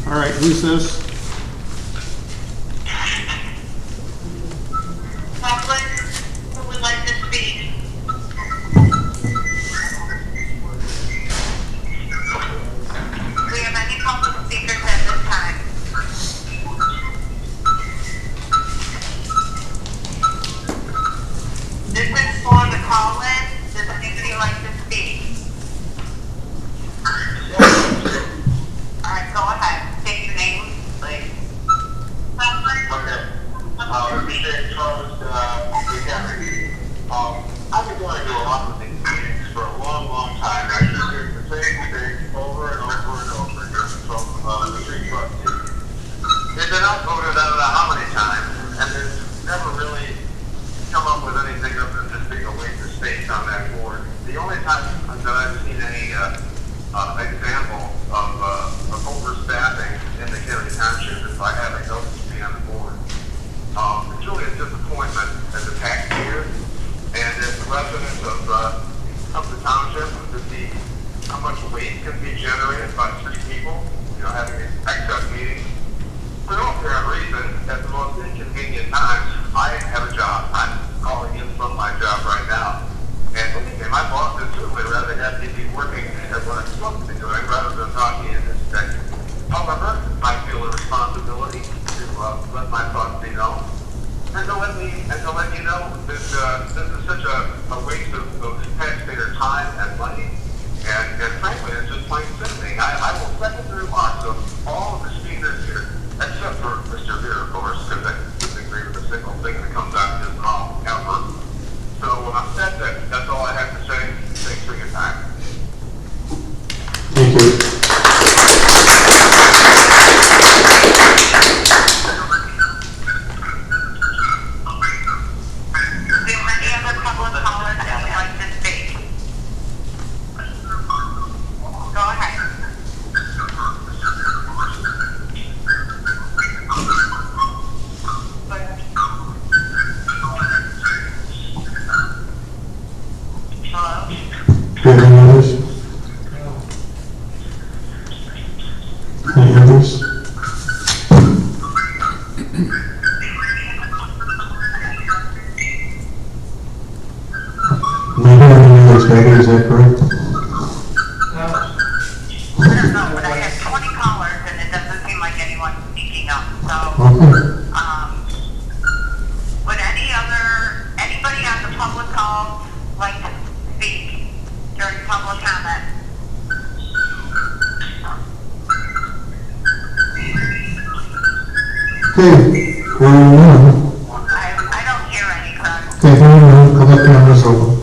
All right, who's this? Public, who would like to speak? Do we have any public speakers at this time? This is for the call-in. Does anybody like to speak? All right, go ahead. State your name, please. Okay. Mchenry Township, I've been going to a lot of these meetings for a long, long time. I just hear the same thing over and over and over again from the three trustees. They've been outvoted I don't know how many times, and they've never really come up with anything other than just being a waste of space on that board. The only time that I've seen any example of overstaffing in Mchenry Township is by having notice to be on the board. It's really a disappointment as a taxpayer and as a resident of the township to see how much waste can be generated by three people, having excess meetings. For no apparent reason, at the most inconvenient times, I have a job. I'm calling in from my job right now. And believe me, my boss would certainly rather have me be working at what I'm supposed to be doing rather than talking in this sector. However, I feel a responsibility to let my thoughts be known. And to let you know that this is such a waste of taxpayer time and money. And frankly, it's just plain sickening. I will second the remarks of all of the speakers here, except for Mr. Beer, of course, because I disagree with a single thing that comes out of his mouth ever. So that's all I have to say. Thanks for your time. Thank you. Is that correct? I don't know, but I have 20 callers and it doesn't seem like anyone's speaking up, so. Would anybody on the public call like to speak during public comment? Okay, well, I don't hear any, correct? okay, hang on, I'll let cameras open.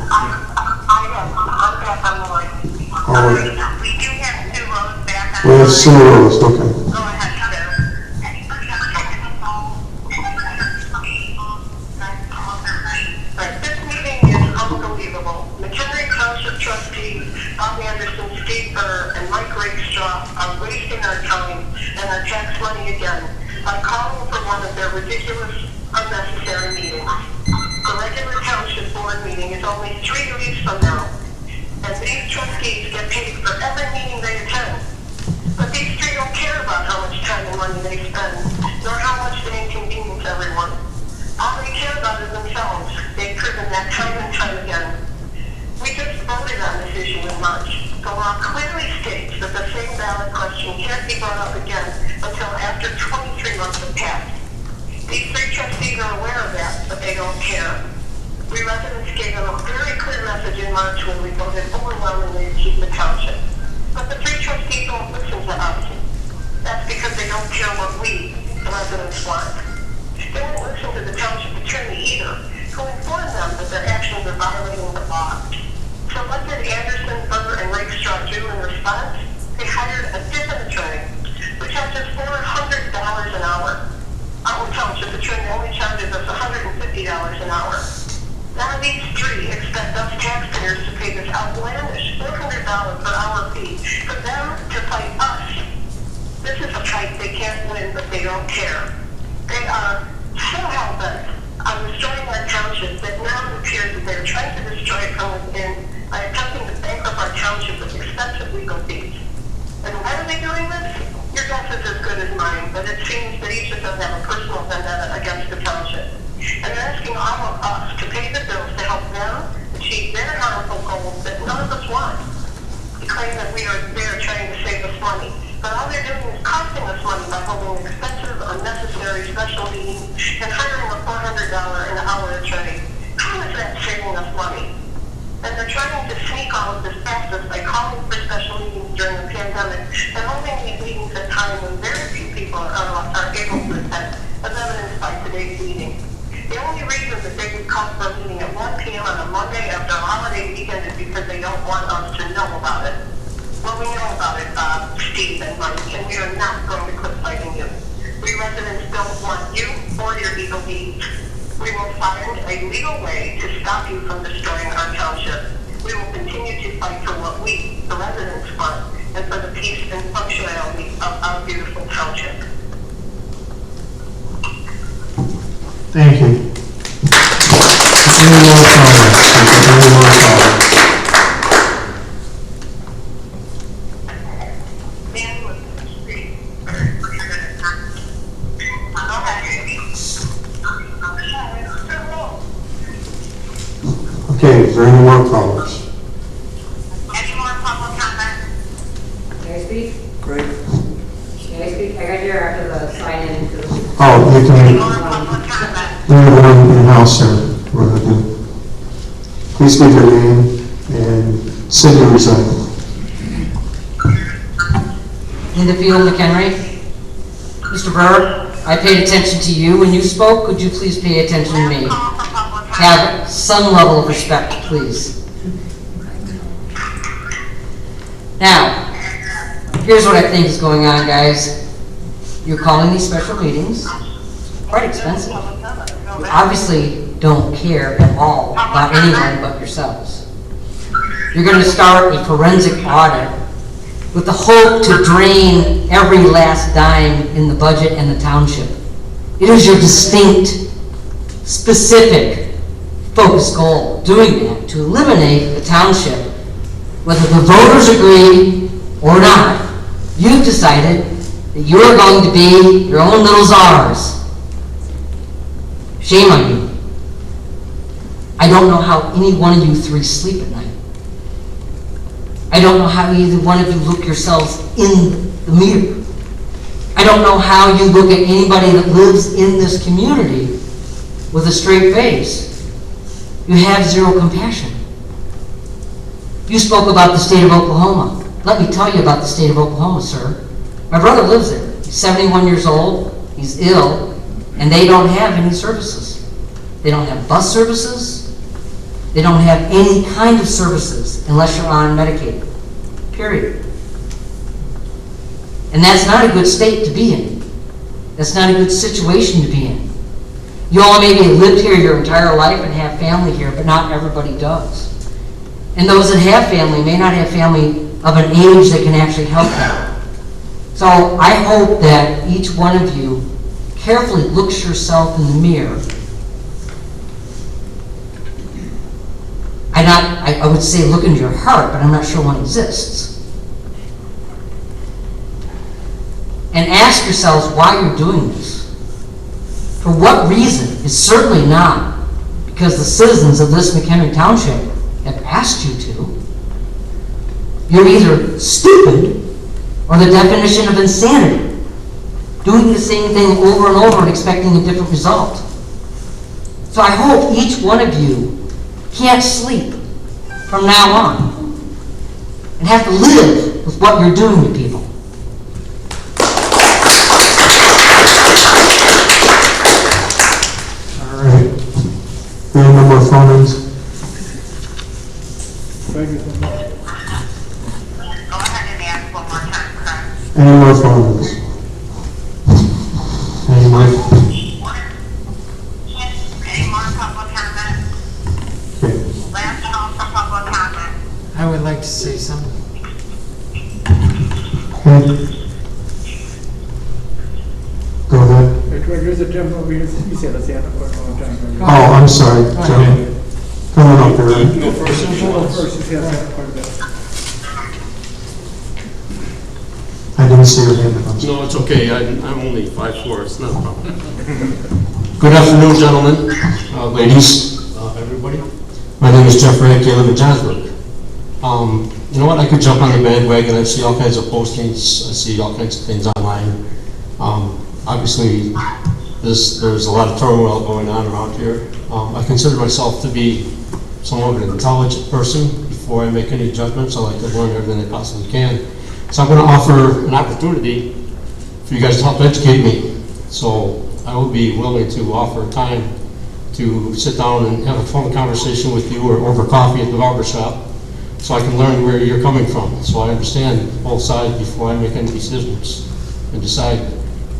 All right. We do have 2 rows back on. We have 2 rows, okay. Go ahead, This meeting is unbelievable. Mchenry Township trustees, Bob Anderson, Steve Burr, and Mike Rakestraw are wasting our time and our tax money again by calling for one of their ridiculous, unnecessary meetings. The regular township board meeting is only 3 weeks from now, and these trustees get paid for every meeting they attend. But these 3 don't care about how much time and money they spend, nor how much they inconvenience everyone. All they care about is themselves. They've proven that time and time again. We just voted on this issue in March. The law clearly states that the same ballot question can't be brought up again until after 23 months have passed. These 3 trustees are aware of that, but they don't care. We residents gave them a very clear message in March when we voted overwhelmingly to keep the township. But the 3 trustees won't listen to us. That's because they don't care what we, the residents, want. They won't listen to the township attorney either, who informed them that their actions are violating the law. So what did Anderson, Burr, and Rakestraw do in response? They hired a different attorney $50 an hour. Now these three expect us taxpayers to pay this outlandish $400 per hour fee for them to fight us. This is a fight they can't win, but they don't care. They are so hell-bent on destroying our township that now it appears that they're trying to destroy it from within by attempting to bankrupt our township with expensive legal fees. And why are they doing this? Your guess is as good as mine, but it seems that each of them have a personal vendetta against the township. And they're asking all of us to pay the bills to help them achieve their harmful goals that none of us want. They claim that we are there trying to save us money, but all they're doing is costing us money by holding expensive, unnecessary special meetings and hiring a $400 an hour attorney. How is that saving us money? And they're trying to sneak all of this past us by calling for special meetings during the pandemic and holding these meetings at a time when very few people are able to attend, as evidenced by today's meeting. The only reason that they would call for a meeting at 1 p.m. on a Monday after a holiday weekend is because they don't want us to know about it. Well, we know about it, Steve and Mike, and we are not going to quit fighting you. We residents don't want you or your legal deeds. We will find a legal way to stop you from destroying our township. We will continue to fight for what we, the residents, want, and for the peace and functionality of our beautiful township. Thank you. Any more comments? Any more comments? Okay, is there any more callers? Any more public comment? Can I speak? Great. Can I speak? I got here after the sign in. Oh, you can, you're the one in-house, sir. We're going to do. Please give your name and city you reside. Linda Field, Mchenry. Mr. Burr, I paid attention to you when you spoke. Could you please pay attention to me? Have some level of respect, please. Now, here's what I think is going on, guys. You're calling these special meetings, quite expensive. You obviously don't care at all about anyone but yourselves. You're going to start a forensic audit with the hope to drain every last dime in the budget and the township. It is your distinct, specific, focused goal, doing that, to eliminate the township. Whether the voters agree or not, you've decided that you are going to be your own little czars. Shame on you. I don't know how any one of you three sleep at night. I don't know how either one of you look yourselves in the mirror. I don't know how you look at anybody that lives in this community with a straight face. You have zero compassion. You spoke about the state of Oklahoma. Let me tell you about the state of Oklahoma, sir. My brother lives there. He's 71 years old. He's ill. And they don't have any services. They don't have bus services. They don't have any kind of services unless you're on Medicaid. Period. And that's not a good state to be in. That's not a good situation to be in. You all maybe have lived here your entire life and have family here, but not everybody does. And those that have family may not have family of an age that can actually help them. So I hope that each one of you carefully looks yourself in the mirror. I would say look into your heart, but I'm not sure one exists. And ask yourselves why you're doing this. For what reason? It's certainly not because the citizens of this Mchenry Township have asked you to. You're either stupid or the definition of insanity. Doing the same thing over and over and expecting a different result. So I hope each one of you can't sleep from now on and have to live with what you're doing to people. All right. Any number of phone-ins? Any more phone-ins? Any more? Go ahead. There's a gentleman over here, he said that's the end of a long time. Oh, I'm sorry, gentlemen. Come on up there. Go first, he's the other part of that. I didn't see your hand. No, it's okay. I'm only 5'4". It's not a problem. Good afternoon, gentlemen, ladies, everybody. My name is Jeff Rank. I live in Johnsburg. You know what? I could jump on the bandwagon. I see all kinds of postings. I see all kinds of things online. Obviously, there's a lot of turmoil going on around here. I consider myself to be somewhat of an intelligent person. Before I make any judgments, I like to learn everything I possibly can. So I'm going to offer an opportunity for you guys to help educate me. So I will be willing to offer time to sit down and have a phone conversation with you or over coffee at the barber shop so I can learn where you're coming from, so I understand both sides before I make any decisions and decide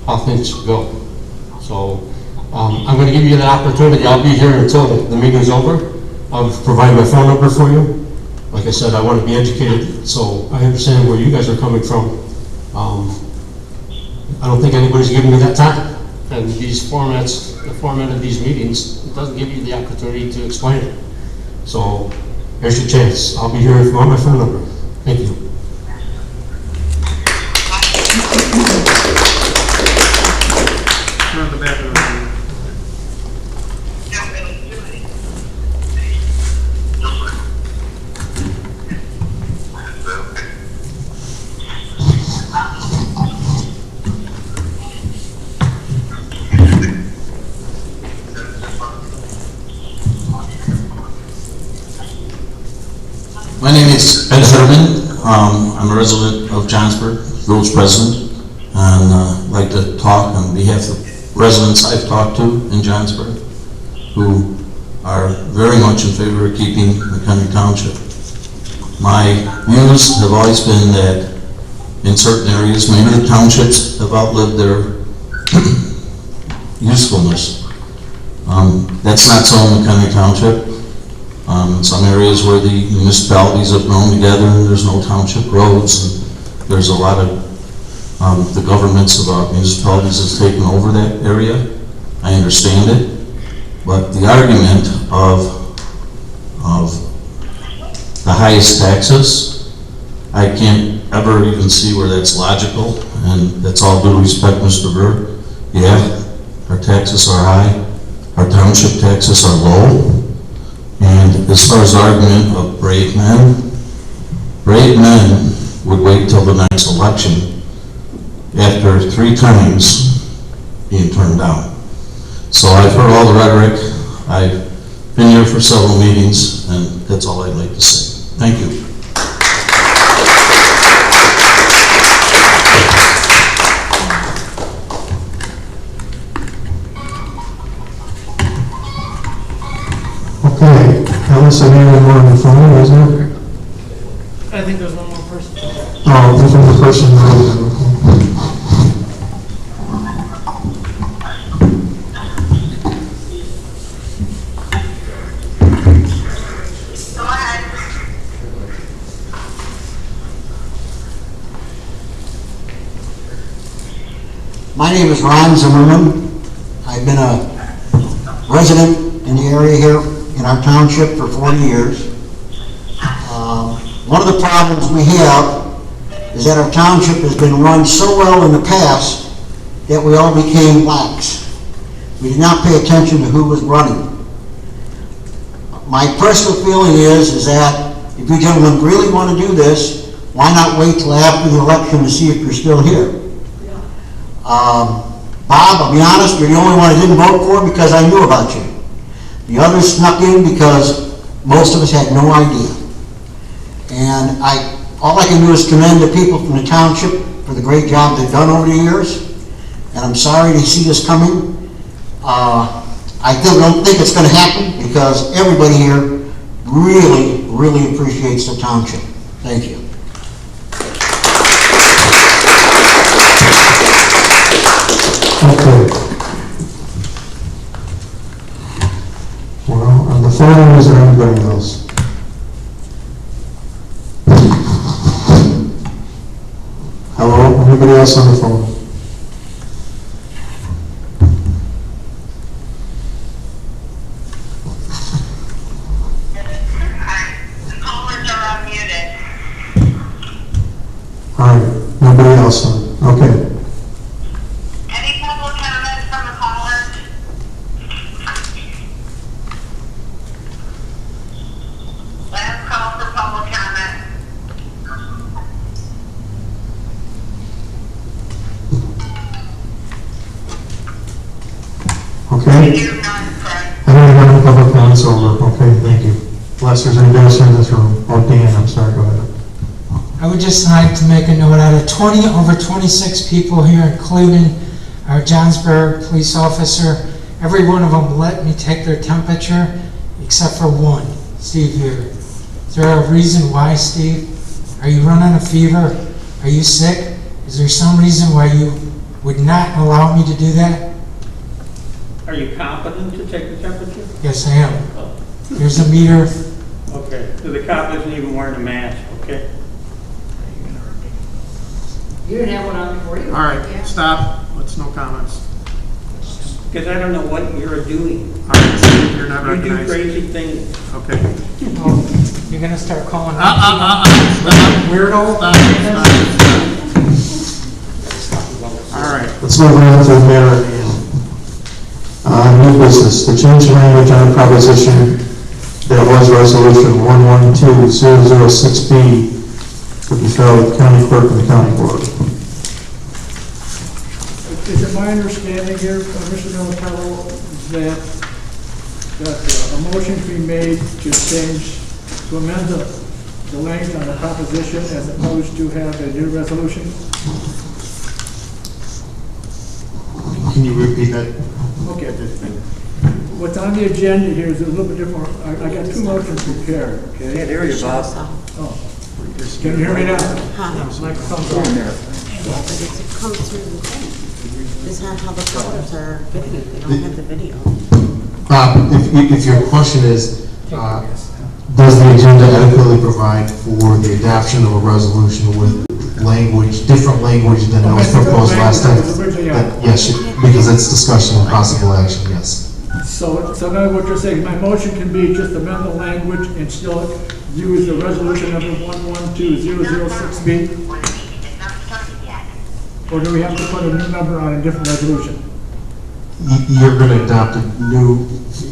how things should go. So I'm going to give you that opportunity. I'll be here until the meeting's over. I'll provide my phone number for you. Like I said, I want to be educated, so I understand where you guys are coming from. I don't think anybody's giving me that time. And these formats, the format of these meetings, it doesn't give you the opportunity to explain it. So here's your chance. I'll be here if you want my phone number. Thank you. Turn the back of the room. My name is Ben Herman. I'm a resident of Johnsburg, village president, and I'd like to talk on behalf of residents I've talked to in Johnsburg who are very much in favor of keeping Mchenry Township. My views have always been that in certain areas, maybe the townships have outlived their usefulness. That's not so in Mchenry Township. Some areas where the municipalities have grown together and there's no township roads, and there's a lot of the governments of our municipalities has taken over that area. I understand it, but the argument of the highest taxes, I can't ever even see where that's logical, and that's all due respect, Mr. Burr. Yeah, our taxes are high, our township taxes are low. And as far as the argument of brave men would wait till the next election after 3 times being turned down. So I've heard all the rhetoric. I've been here for several meetings, and that's all I'd like to say. Thank you. Okay, Alice, I need one more on the phone, isn't there? I think there's one more person. Oh, there's one more person. My name is Ron Zimmerman. I've been a resident in the area here in our township for 40 years. One of the problems we have is that our township has been run so well in the past that we all became lax. We did not pay attention to who was running. My personal feeling is that if you gentlemen really want to do this, why not wait till after the election to see if you're still here? Bob, I'll be honest, you're the only one I didn't vote for because I knew about you. The others snuck in because most of us had no idea. And all I can do is commend the people from the township for the great job they've done over the years. And I'm sorry to see this coming. I don't think it's going to happen because everybody here really, really appreciates the township. Thank you. Okay. Well, on the phone, is there anybody else? Hello, anybody else on the phone? Callers are unmuted. All right, nobody else on, okay. Any public comments from the callers? Last call for public comment. Okay? I don't have any public comments over, okay, thank you. Unless there's anybody else in this room. Oh, Dan, I'm sorry, go ahead. I would just like to make a note, out of over 26 people here, including our Johnsburg police officer, every one of them let me take their temperature, except for one, Steve here. Is there a reason why, Steve? Are you running a fever? Are you sick? Is there some reason why you would not allow me to do that? Are you competent to take the temperature? Yes, I am. Here's a meter. Okay, so the cop isn't even wearing a mask, okay? You didn't have one on before you. All right, stop, let's no comments. Because I don't know what you're doing. All right, Steve, you're not You do recognized. crazy things. Okay. Oh, you're gonna start calling Weirdo. All right, let's move on to the mayor at the end. New business, to change language on a proposition that was resolution 112006B to be filed with the county clerk and the county board. Is it my understanding here, Mr. Militello, that a motion to be made to amend the language on the proposition as opposed to have a new resolution? Can you repeat that? Okay. What's on the agenda here is a little bit different. I got two motions prepared, okay? Yeah, there you go. Oh. Can you hear me now? Microphone's on there. Yeah, but it comes through the thing. It's not how the colors are getting it. They don't have the video. If your question is, does the agenda adequately provide for the adoption of a resolution with language, different language than was proposed last time? Yes, because it's discussion and possible action, yes. So now what you're saying, my motion can be just amend the language and still use the resolution number 112006B? Or do we have to put a new number on a different resolution? You're going to adopt a new,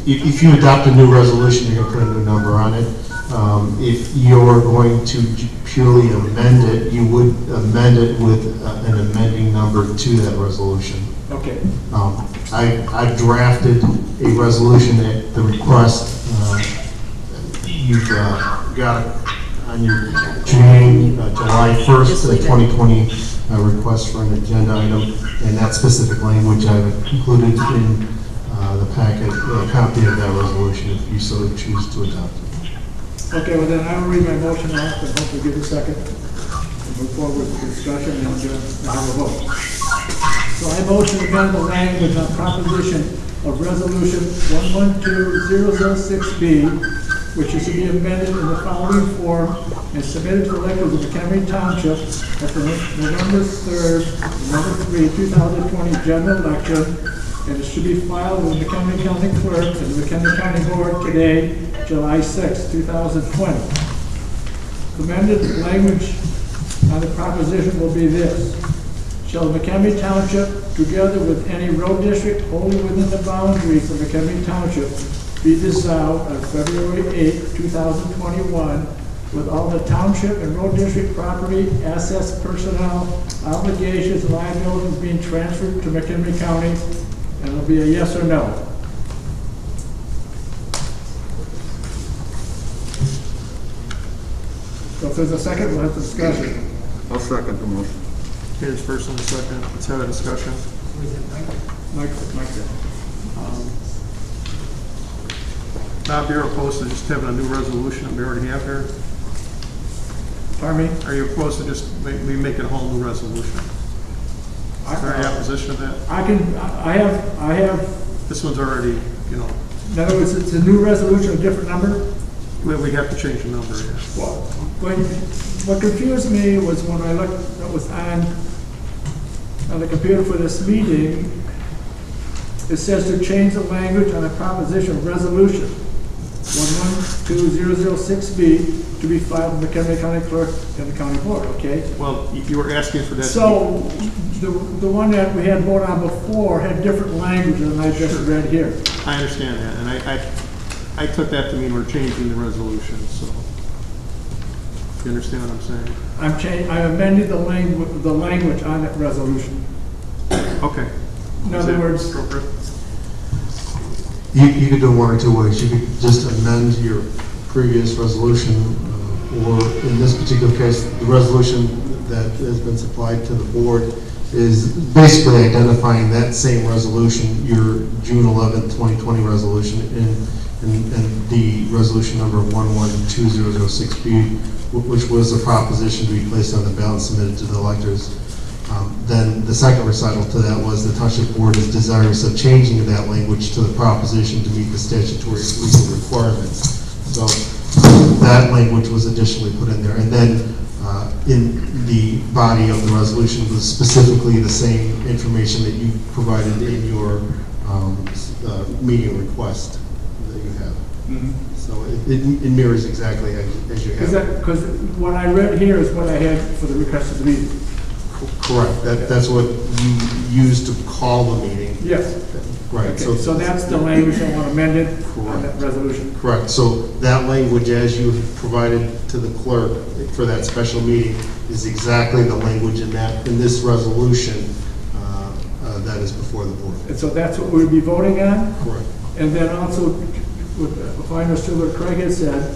if you adopt a new resolution, you're going to put a new number on it. If you're going to purely amend it, you would amend it with an amending number to that resolution. Okay. I've drafted a resolution at the request. You've got on your July 1st, 2020 request for an agenda item, and that specific language I've included in the packet, a copy of that resolution if you so choose to adopt it. Okay, well then I will read my motion off and hopefully give a second and move forward with the discussion and have a vote. So I motion to amend the language on proposition of resolution 112006B, which is to be amended in the following form and submitted to the electors of Mchenry Township at the November 3rd, November 3, 2020 general election, and it should be filed with the McHenry County Clerk and the McHenry County Board today, July 6, 2020. The amended language on the proposition will be this. Shall McHenry Township, together with any road district wholly within the boundaries of McHenry Township, be dissolved on February 8, 2021, with all the township and road district property, assets, personnel, obligations, and liabilities being transferred to McHenry County, and it'll be a yes or no. So if there's a second, we'll have the discussion. I'll second the motion. Here's first and second. Let's have a discussion. Mike. Bob, you're opposed to just having a new resolution that we already have here? Pardon me? Are you opposed to just make it a whole new resolution? Is there any opposition to that? I have. This one's already, In other words, it's a new resolution, a different number? We have to change the number, yeah. Well, What confused me was when I looked, what was on the computer for this meeting, it says to change the language on a proposition resolution 112006B to be filed with the McHenry County Clerk and the County Board, okay? Well, you were asking for that. So, the one that we had voted on before had different language than I just read here. I understand that, and I took that to mean we're changing the resolution, so. You understand what I'm saying? I amended the language on that resolution. Okay. In other words, You could do one or two ways. You could just amend your previous resolution, or in this particular case, the resolution that has been supplied to the board is basically identifying that same resolution, your June 11th, 2020 resolution, and the resolution number 112006B, which was a proposition to be placed on the ballot submitted to the electors. Then the second recital to that was the Township Board is desirous of changing that language to the proposition to meet the statutory legal requirements. So that language was additionally put in there. And then in the body of the resolution was specifically the same information that you provided in your meeting request that you have. Mm-hmm. So it mirrors exactly as you have. Because what I read here is what I had for the request of the meeting. Correct. That's what you used to call the meeting. Yes. Right. Okay, so that's the language I want amended on that resolution. Correct. So that language, as you provided to the clerk for that special meeting, is exactly the language in this resolution that is before the board. And so that's what we'll be voting on? Correct. And then also, if I understood what Craig had said,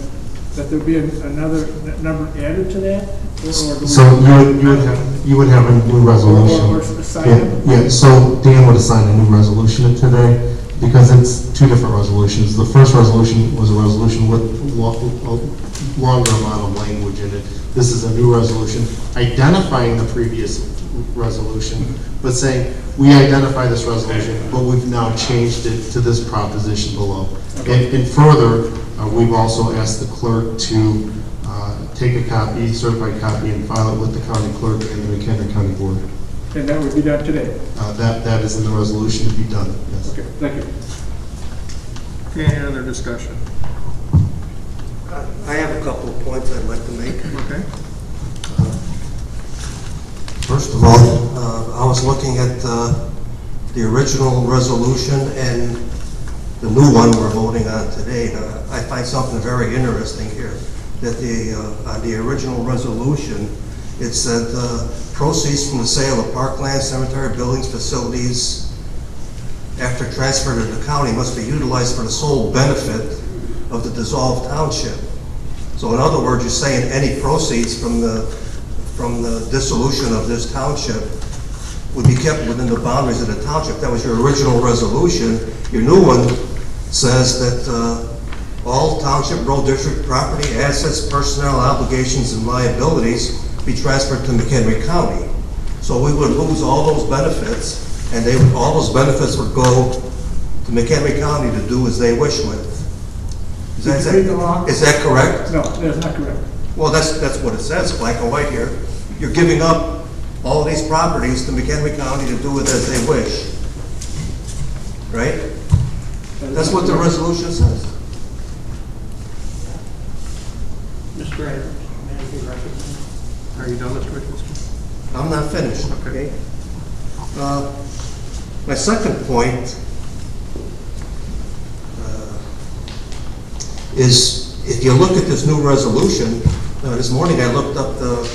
that there'd be another number added to that? So you would have a new resolution. Or assign it? Yeah, so Dan would assign a new resolution today because it's two different resolutions. The first resolution was a resolution with a longer amount of language in it. This is a new resolution identifying the previous resolution, but saying we identify this resolution, but we've now changed it to this proposition below. Okay. And further, we've also asked the clerk to take a copy, certified copy, and file it with the county clerk and the McHenry County Board. And that would be done today? That is in the resolution to be done, yes. Okay, thank you. Okay, any other discussion? I have a couple of points I'd like to make. Okay. First of all, I was looking at the original resolution and the new one we're voting on today. Now, I find something very interesting here. That on the original resolution, it said proceeds from the sale of parkland, cemetery, buildings, facilities, after transfer to the county must be utilized for the sole benefit of the dissolved township. So in other words, you're saying any proceeds from the dissolution of this township would be kept within the boundaries of the township. That was your original resolution. Your new one says that all township road district property, assets, personnel, obligations, and liabilities be transferred to McHenry County. So we would lose all those benefits, and all those benefits would go to McHenry County to do as they wish with. Is that correct? No, that's not correct. Well, that's what it says, black and white here. You're giving up all these properties to McHenry County to do with as they wish. Right? That's what the resolution says. Mr. Adams, are you done, Mr. Richardson? I'm not finished, okay? My second point is if you look at this new resolution, this morning I looked up the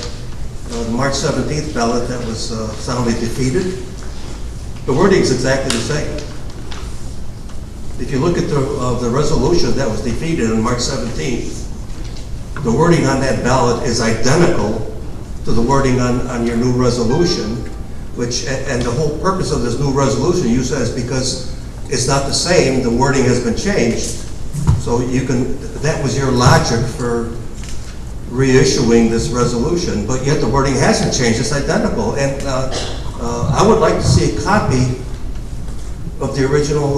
March 17th ballot that was soundly defeated. The wording is exactly the same. If you look at the resolution that was defeated on March 17th, the wording on that ballot is identical to the wording on your new resolution, and the whole purpose of this new resolution, you said, is because it's not the same, the wording has been changed. So that was your logic for reissuing this resolution, but yet the wording hasn't changed, it's identical. And I would like to see a copy of the original,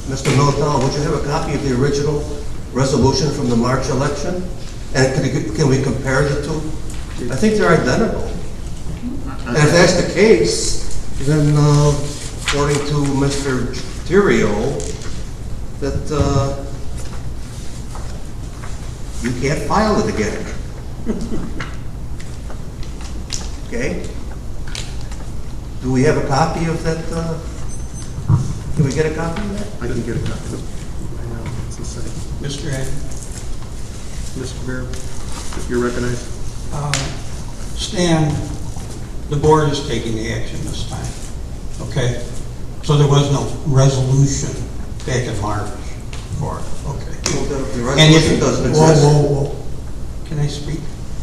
Mr. Militano, would you have a copy of the original resolution from the March election? And can we compare the two? I think they're identical. And if that's the case, then according to Mr. Terrio, that you can't file it again. Okay? Do we have a copy of that? Can we get a copy of that? I can get a copy of it. I know, it's the same. Mr. Ed, Mr. Mayor, if you're recognized. Stan, the board is taking the action this time, okay? So there was no resolution back in March for it, okay? Well, the resolution doesn't exist. Whoa. Can I speak?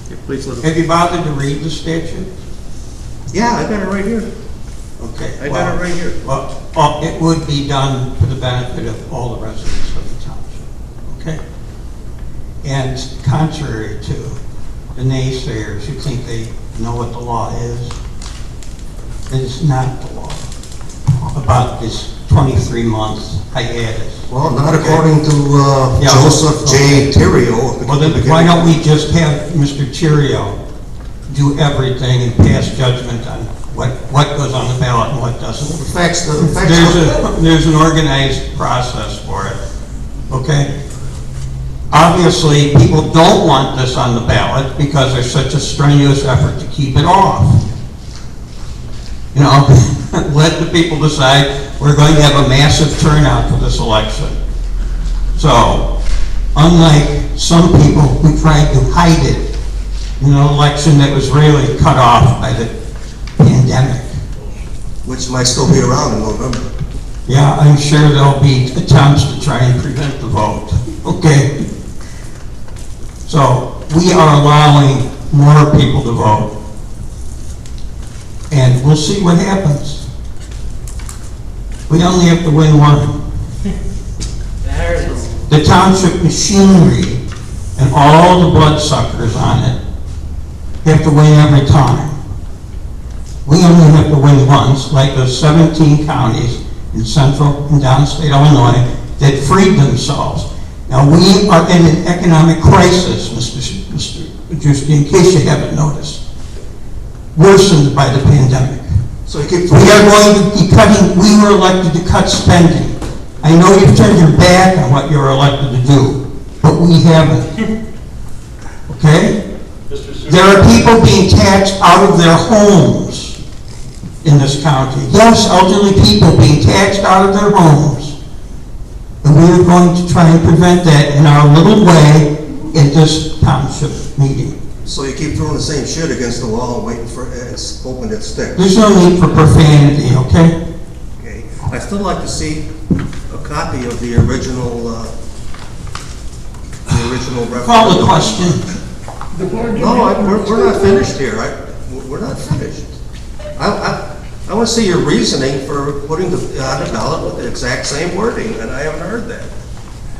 Yeah, please let us. Have you bothered to read the statute? Yeah, I got it right here. Okay. I got it right here. Well, it would be done for the benefit of all the residents of the township, okay? And contrary to the naysayers who think they know what the law is, it is not the law about this 23-month hiatus. Well, not according to Joseph J. Terrio. Well, then why don't we just have Mr. Terrio do everything and pass judgment on what goes on the ballot and what doesn't? There's an organized process for it, okay? Obviously, people don't want this on the ballot because there's such a strenuous effort to keep it off. You know, let the people decide. We're going to have a massive turnout for this election. So, unlike some people who tried to hide it in an election that was really cut off by the pandemic. Which might still be around in November. Yeah, I'm sure there'll be attempts to try and prevent the vote. Okay? So, we are allowing more people to vote. And we'll see what happens. We only have to win one. The township machinery and all the bloodsuckers on it have to win every time. We only have to win once, like the 17 counties in central and downstate Illinois that freed themselves. Now, we are in an economic crisis, Mr. Majewski, in case you haven't noticed, worsened by the pandemic. So you keep we are going to be cutting, we were elected to cut spending. I know you've turned your back on what you were elected to do, but we haven't. Okay? There are people being taxed out of their homes in this county. Yes, elderly people being taxed out of their homes. And we are going to try and prevent that in our little way in this township meeting. So you keep throwing the same shit against the wall and waiting for it's hoping it sticks. There's no need for profanity, okay? Okay. I'd still like to see a copy of the original referendum. Call the question. No, we're not finished here. We're not finished. I want to see your reasoning for putting on the ballot with the exact same wording, and I haven't heard that.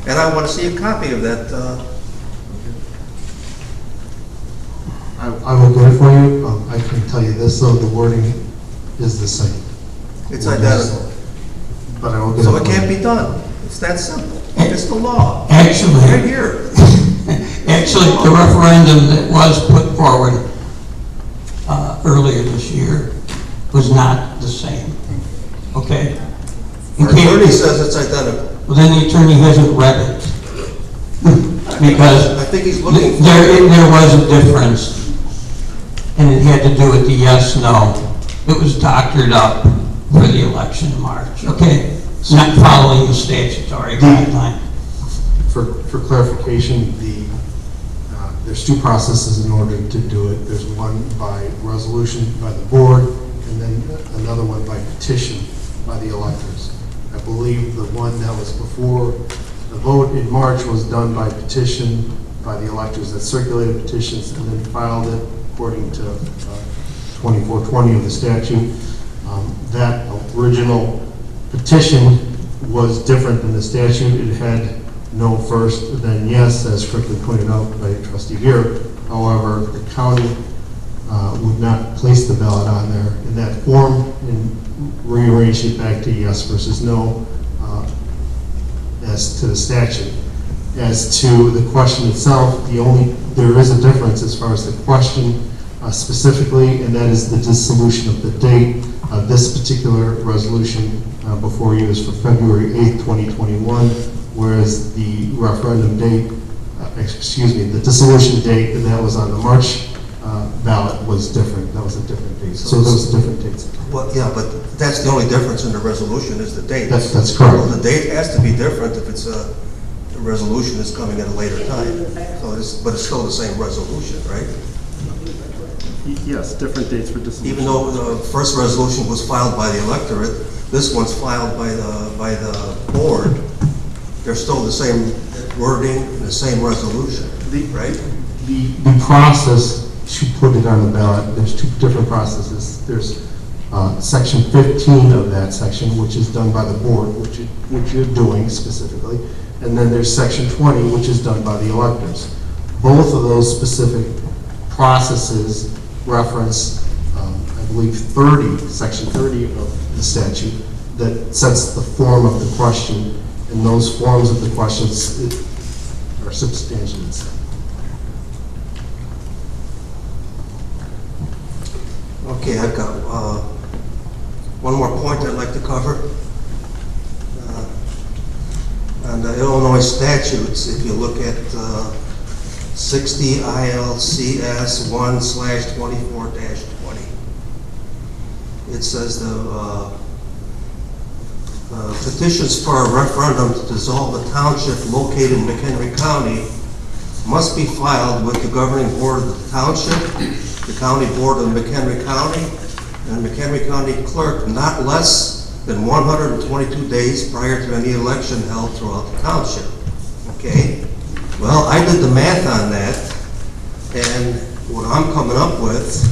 And I want to see a copy of that. I will get it for you. I can tell you this, though, the wording is the same. It's identical. But I will get So it it for can't you. be done. It's that simple. It's the law. Actually, right here. Actually, the referendum that was put forward earlier this year was not the same. Okay? Our attorney says it's identical. Well, then the attorney hasn't read it. Because I think he's looking for there was a difference. And it had to do with the yes, no. It was doctored up for the election in March. Okay? It's not following the statutory guideline. For clarification, there's two processes in order to do it. There's one by resolution by the board, and then another one by petition by the electors. I believe the one that was before the vote in March was done by petition by the electors that circulated petitions and then filed it according to 2420 of the statute. That original petition was different than the statute. It had no first, then yes, as correctly pointed out by Trustee Gear. However, the county would not place the ballot on there in that form and rearrange it back to yes versus no as to the statute. As to the question itself, the only there is a difference as far as the question specifically, and that is the dissolution of the date. This particular resolution before you is for February 8th, 2021, whereas the referendum date, the dissolution date, and that was on the March ballot was different. That was a different date. So those are different dates. Well, yeah, but that's the only difference in the resolution is the date. That's correct. Well, the date has to be different if it's the resolution is coming at a later time. So but it's still the same resolution, right? Yes, different dates for dissolution. Even though the first resolution was filed by the electorate, this one's filed by the board. They're still the same wording and the same resolution, right? The process to put it on the ballot, there's two different processes. There's section 15 of that section, which is done by the board, which you're doing specifically, and then there's section 20, which is done by the electors. Both of those specific processes reference, I believe, section 30 of the statute that sets the form of the question, and those forms of the questions are substantially the same. Okay, I've got one more point I'd like to cover. On the Illinois statutes, if you look at 60 ILCS 1/24-20, it says the petitions for a referendum to dissolve a township located in McHenry County must be filed with the governing board of the township, the county board of McHenry County, and the McHenry County clerk not less than 122 days prior to any election held throughout the township. Okay? Well, I did the math on that, and what I'm coming up with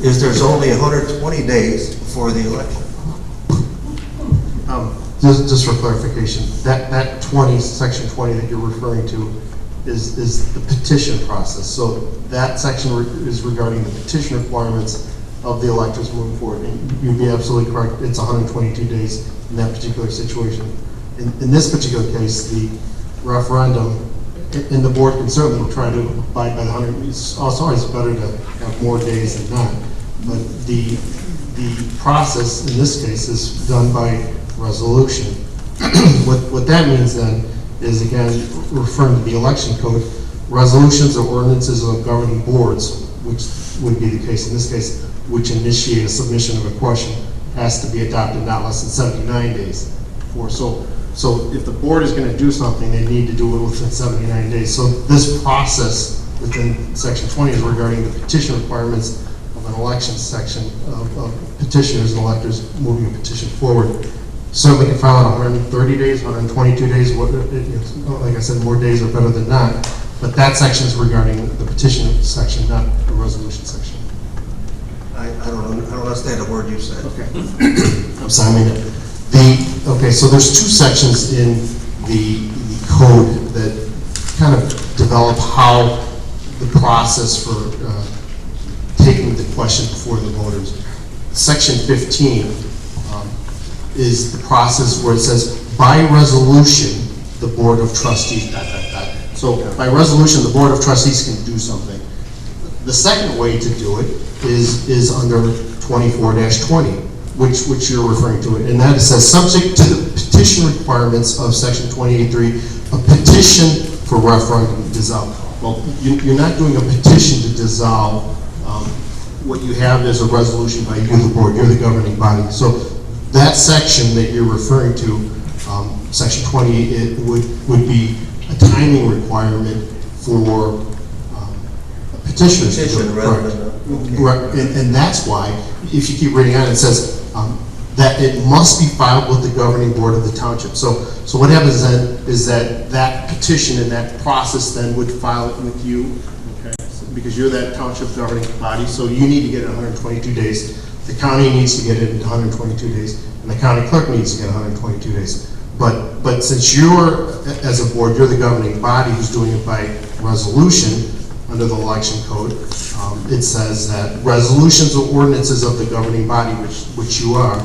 is there's only 120 days before the election. Just for clarification, that 20, section 20 that you're referring to is the petition process. So that section is regarding the petition requirements of the electors moving forward. And you'd be absolutely correct, it's 122 days in that particular situation. In this particular case, the referendum, and the board can certainly try to abide by the 100, it's always better to have more days than not. But the process in this case is done by resolution. What that means then is, again, referring to the election code, resolutions or ordinances of governing boards, which would be the case in this case, which initiate a submission of a question, has to be adopted not less than 79 days before. So if the board is going to do something, they need to do it within 79 days. So this process within section 20 is regarding the petition requirements of an election section of petitioners and electors moving a petition forward. Certainly can file in 130 days, 122 days. Like I said, more days are better than not. But that section is regarding the petition section, not the resolution section. I don't understand a word you said. Okay. I'm sorry. Okay, so there's two sections in the code that kind of develop how the process for taking the question before the voters. Section 15 is the process where it says, by resolution, the Board of Trustees, ... So by resolution, the Board of Trustees can do something. The second way to do it is under 24-20, which you're referring to it, and that it says, subject to the petition requirements of section 28.3, a petition for referendum dissolve. Well, you're not doing a petition to dissolve. What you have is a resolution by you, the board. You're the governing body. So that section that you're referring to, section 20, it would be a timing requirement for petitioners to do it. Correct. And that's why, if you keep reading on, it says that it must be filed with the governing board of the township. So what happens then is that petition and that process then would file it with you, okay? Because you're that township governing body, so you need to get it in 122 days. The county needs to get it in 122 days, and the county clerk needs to get 122 days. But since you're, as a board, you're the governing body who's doing it by resolution under the election code, it says that resolutions or ordinances of the governing body, which you are,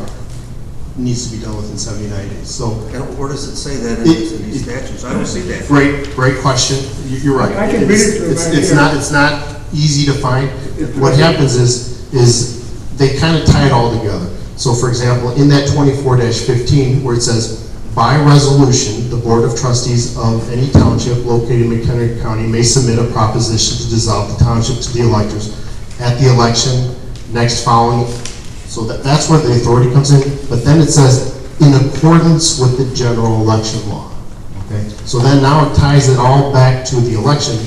needs to be done within 79 days. So, And where does it say that in these statutes? I don't see that. great question. You're right. I can read it through right here. It's not easy to find. What happens is they kind of tie it all together. So for example, in that 24-15, where it says, by resolution, the Board of Trustees of any township located in McHenry County may submit a proposition to dissolve the township to the electors at the election next following. So that's where the authority comes in. But then it says, in accordance with the general election law. Okay? So then now it ties it all back to the election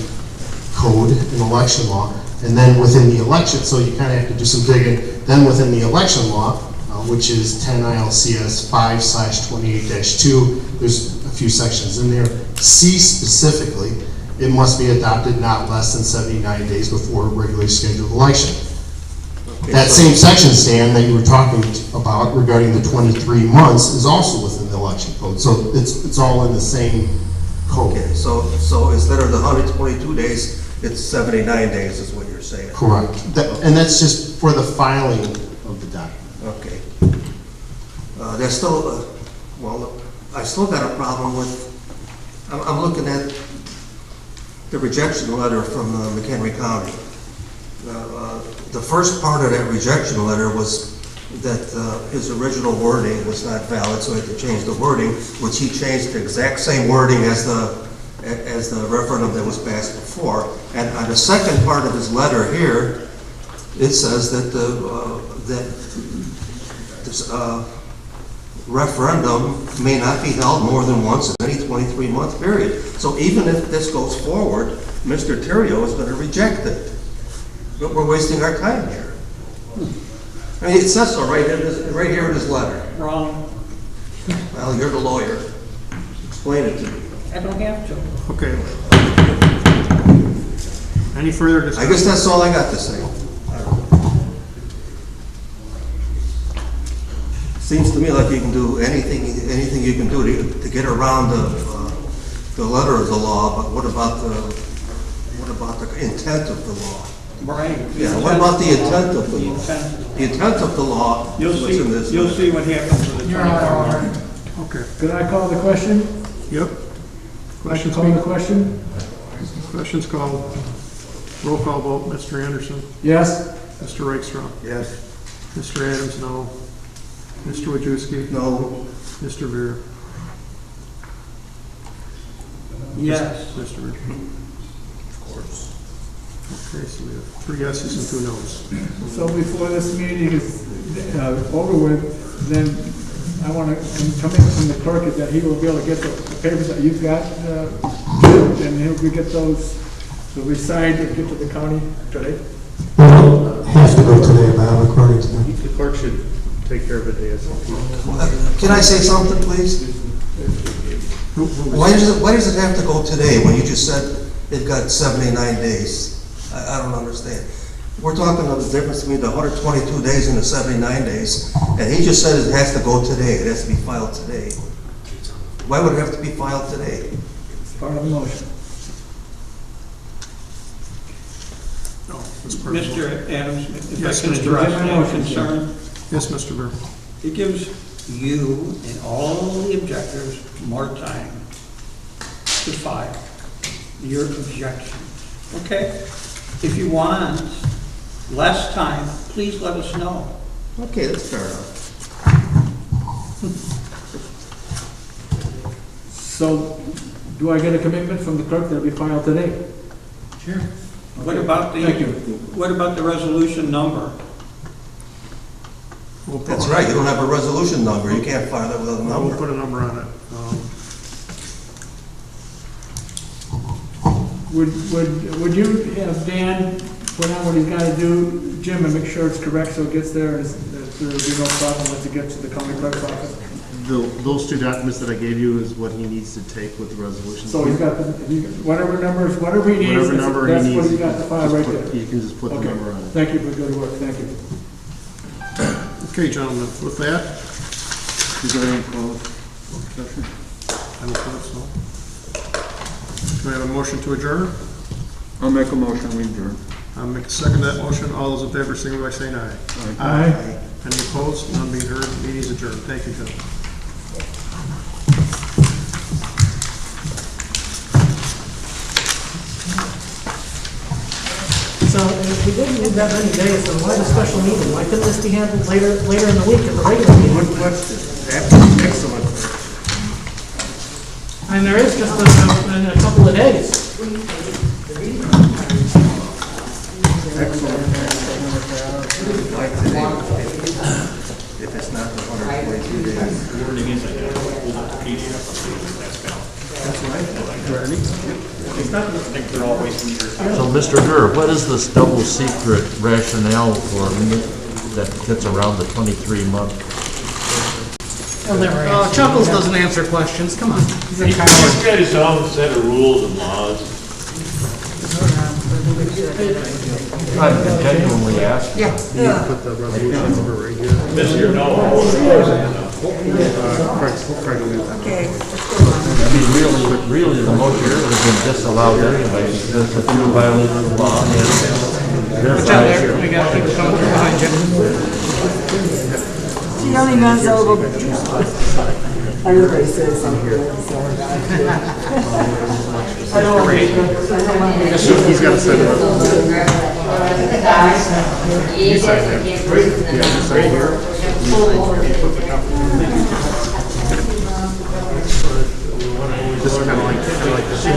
code and election law. And then within the election, so you kind of have to do some digging. Then within the election law, which is 10 ILCS 5/28-2, there's a few sections in there. C specifically, it must be adopted not less than 79 days before a regularly scheduled election. Okay, That same section, Stan, that you were talking about regarding the 23 months is also within the election code. So it's all in the same code. Okay, so instead of the 122 days, it's 79 days is what you're saying? Correct. And that's just for the filing of the document. Okay. There's still, well, I still got a problem with, I'm looking at the rejection letter from McHenry County. The first part of that rejection letter was that his original wording was not valid, so he had to change the wording, which he changed the exact same wording as the referendum that was passed before. And on the second part of his letter here, it says that this referendum may not be held more than once in any 23-month period. So even if this goes forward, Mr. Terrio is going to reject it. But we're wasting our time here. I mean, it says so right here in his letter. Wrong. Well, you're the lawyer. Explain it to me. I don't have to. Okay. Any further discussion? I guess that's all I got to say. Seems to me like you can do anything you can do to get around the letter of the law, but what about the intent of the law? Right. Yeah, what about the intent of the law? The intent of the law. You'll see what happens with the 24 months. Okay. Could I call the question? Yep. Question call the question? Question's called. Roll call vote. Mr. Anderson? Yes. Mr. Rakestraw? Yes. Mr. Adams, no. Mr. Wojciechowski? No. Mr. Veer? Yes. Mr. Richmond? Of course. Okay, so we have 3 yeses and 2 noes. So before this meeting is over with, then I want to come in from the clerk that he will be able to get the papers that you've got, and he'll get those, so we signed and get to the county today. Well, have to go today, but according to them. The clerk should take care of it ASAP. Can I say something, please? Why does it have to go today when you just said it got 79 days? I don't understand. We're talking about the difference between the 122 days and the 79 days, and he just said it has to go today. It has to be filed today. Why would it have to be filed today? Part of the motion. No, it's part of the motion. Mr. Adams, if Yes, I can Mr. address Chairman. that concern. Yes, Mr. Burr. It gives you and all the objectors more time to file your objections. Okay? If you want less time, please let us know. Okay, that's fair enough. So, do I get a commitment from the clerk that it'll be filed today? Sure. What about Thank you. what about the resolution number? That's right, you don't have a resolution number. You can't file it without a We'll number. put a number on it. Would you have Dan put on what he's got to do, Jim, and make sure it's correct so it gets there, and that there will be no problem once it gets to the county clerk's office? Those 2 documents that I gave you is what he needs to take with the resolution. So he's got, whatever numbers, whatever he needs, Whatever number that's he what needs, he's got to file right there. you can just put the Okay. number on it. Thank you for good work, thank you. Okay, gentlemen, with that, Is there any closed session? I will close, so. Do I have a motion to adjourn? I'll make a motion, we adjourn. I'll second that motion. All those in favor, signify by saying aye. Aye. Any opposed? None being heard, meeting is adjourned. Thank you, gentlemen. So if we didn't need that many days, then why the special meeting? Why couldn't this be handled later in the week at the regular meeting? Good question. Excellent. And there is just in a couple of days. Excellent. Like today, if it's not the 142 days. The wording is, I got to pull up the PDF, that's valid. That's right. I think they're all wasting your time. So, Mr. Gurr, what is this double secret rationale for that gets around the 23-month? Chuckles doesn't answer questions. Come on. He's a He's coward. got his own set of rules and laws. I'm genuinely asking. Yeah. Put the resolution number right here. This year, no. Okay. I mean, really, the motion here would have been disallowed anyway, because if you violated the law, and Watch out there. We got people coming from behind you. She only knows a little bit. Everybody says something. I don't want to. He's got to send it. You sign there. Yeah, you sign here. This is kind of like this. Are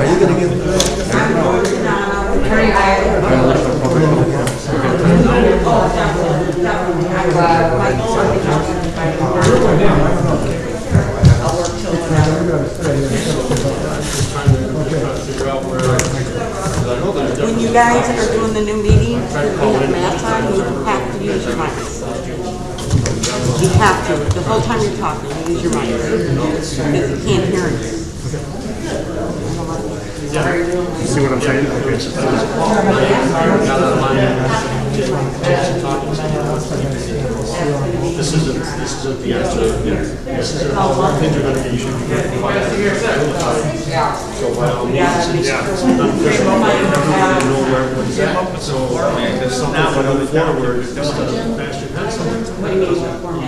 you going to give When you guys are doing the new meeting, the math time, you have to use your mics. You have to. The whole time you're talking, you use your mics. Because you can't hear it. See what I'm saying? This isn't the answer. This isn't how things are going to be. You should be so by all means, it's unofficial. Everyone know where everyone's at. So if something going forward, just pass your pencil.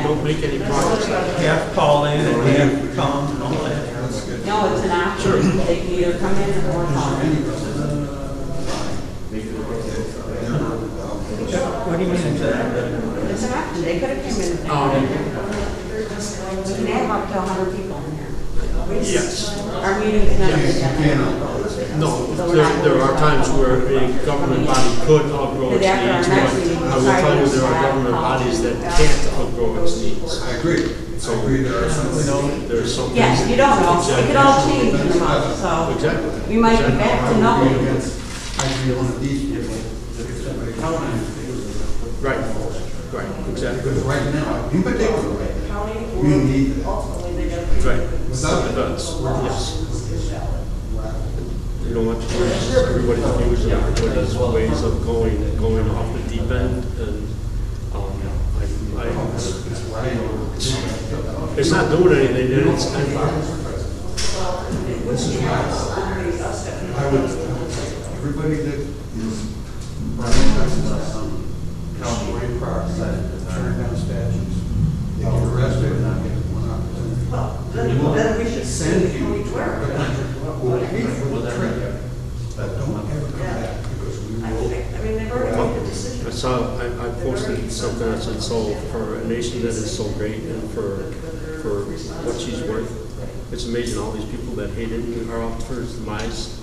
Don't make any progress. You have to call in and you have to come and all that. No, it's an option. They can either come in or call in. What do you mean? It's an option. They could have come in if they wanted. You can have up to 100 people in here. Yes. Our meeting's never been. No, there are times where a government body could outgrow its needs, but I will tell you there are government bodies that can't outgrow its needs. I agree. So there's some. Yes, you don't know. It could all change in a month, so. Exactly. We might be back to nothing. Right, exactly. Right now, in particular, you need that. Right, without it does, yes. You don't want to use everybody's views and everybody's ways of going off the deep end, and it's not doing anything, and it's. This is why I would, everybody that is running county way park said, turn down statues. They get arrested and not get one opportunity. Then we should Send people who will pay for the trip, but don't ever come back because we will. I mean, they've already made the decision. I posted something that said, so for a nation that is so great and for what she's worth, it's amazing all these people that hated our officer's demise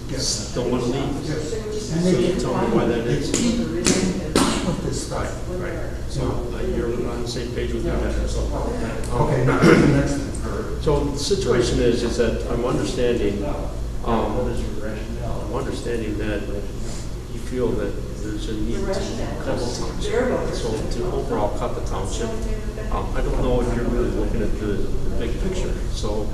don't want to leave. So you tell me why that is. Right. So you're on the same page with me. Okay, now the next thing. So the situation is that I'm understanding that you feel that there's a need to cut the township. So to overall cut the township, I don't know if you're really looking at the big picture. So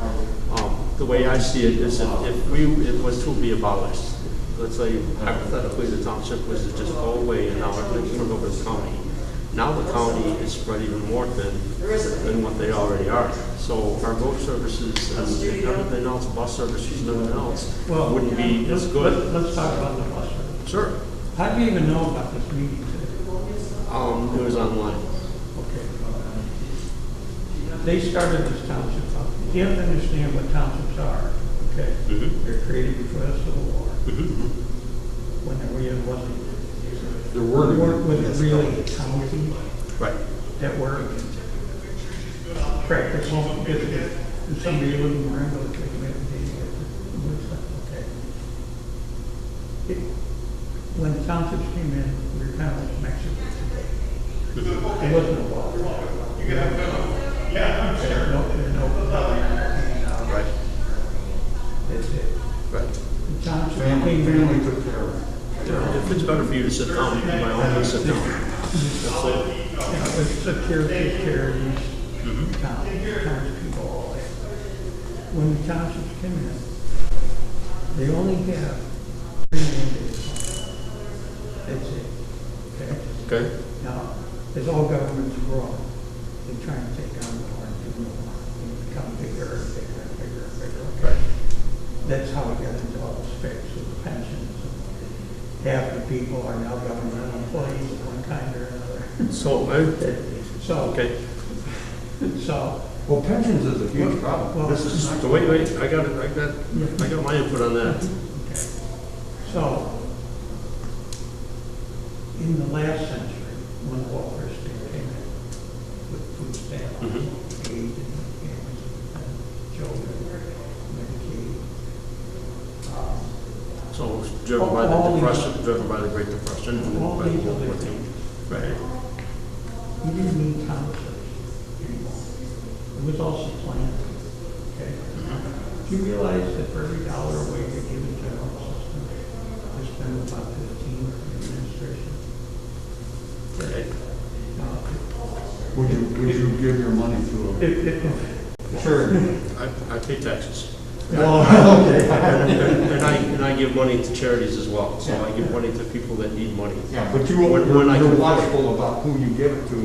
the way I see it is that if it was to be abolished, let's say hypothetically the township was to just go away and now everything's turned over to the county, Now the county is spread even more thin than what they already are. So our road services and everything else, bus services and everything else, wouldn't be as good. Let's talk about the bus service. Sure. How do you even know about this meeting today? It was online. Okay. They started this township up. You have to understand what townships are, okay? They're created before the Civil War. When there really wasn't. There weren't really counties right. that were practical because if somebody living in Marengo would take them every day to get to Woodstock, okay? When townships came in, we were kind of like Mexico today. There wasn't a law. There's no government. Right. That's it. Right. The township Family took care of it. If it's better for you to sit down, you can by all means sit down. That's it. It's a charities, townspeople, all that. When the townships came in, they only have 3 mandates. That's it. Okay? Okay. Now, as all governments grow, they try and take on more and do more. They become bigger and bigger and bigger and bigger. Okay? That's how we got into all the specs with the pensions. Half the people are now government employees of one kind or another. Okay. So. Well, pensions is a huge problem. Well, this is so wait. I got my input on that. Okay. So, in the last century, when the welfare state came in with food stamps, aid and children, Medicaid. So it was driven by the Depression, driven by the Great Depression, and by the World War II. Right. You didn't need townships anymore. It was all supplanted. Okay? Do you realize that for every $1 a week you give the general system, they spend about 15 for the administration? Okay. Would you give your money to a charity? I pay taxes. Well, okay. and I give money to charities as well. So I give money to people that need money. Yeah, but you're watchful about who you give it to,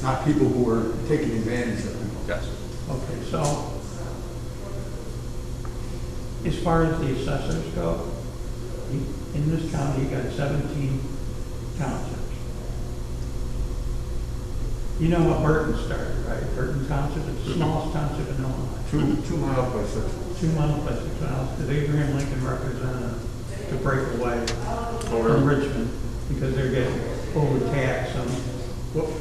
not people who are taking advantage of it. Yes. Okay, so as far as the assessors go, in this county you got 17 townships. You know how Burton started, right? Burton Township, it's the smallest township in Illinois. 2 miles by 6. 2 miles by 6 miles, because Abraham Lincoln represented to break away from Richmond because they're getting overtaxed on what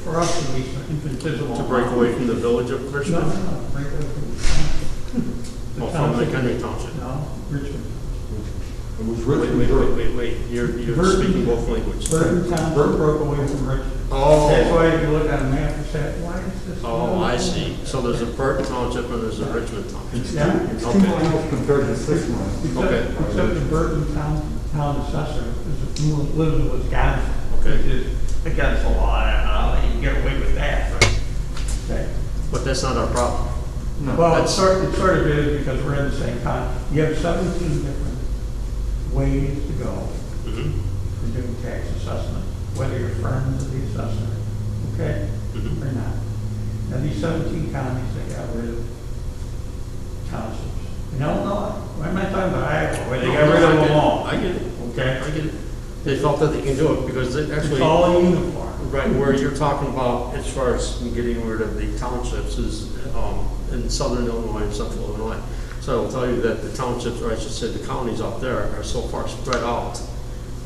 for us would be infinitesimal. To break away from the village of Richmond? No, break away from the township. From Mchenry Township? No, Richmond. It was Richmond. Wait. You're speaking both languages. Burton Township broke away from Richmond. Oh. That's why if you look on a map, you say, why is this? Oh, I see. So there's a Burton Township and there's a Richmond Township. It's 2 miles compared to 6 miles. Okay. Except the Burton town assessor lives in Wisconsin. Okay. Which is against the law. I don't know, you can get away with that, but. Okay. But that's not our problem. No. Well, it sort of is because we're in the same time. You have 17 different ways to go for doing tax assessment, whether you're friends of the assessor, okay, or not. Now, these 17 counties, they got rid of townships. In Illinois, what am I talking about? Iowa, where they got rid of them all. I get it. Okay. I get it. They felt that they can do it because they actually. It's all in uniform. Right, where you're talking about as far as getting rid of the townships is in southern Illinois and central Illinois. So I will tell you that the townships, or I should say the counties out there, are so far spread out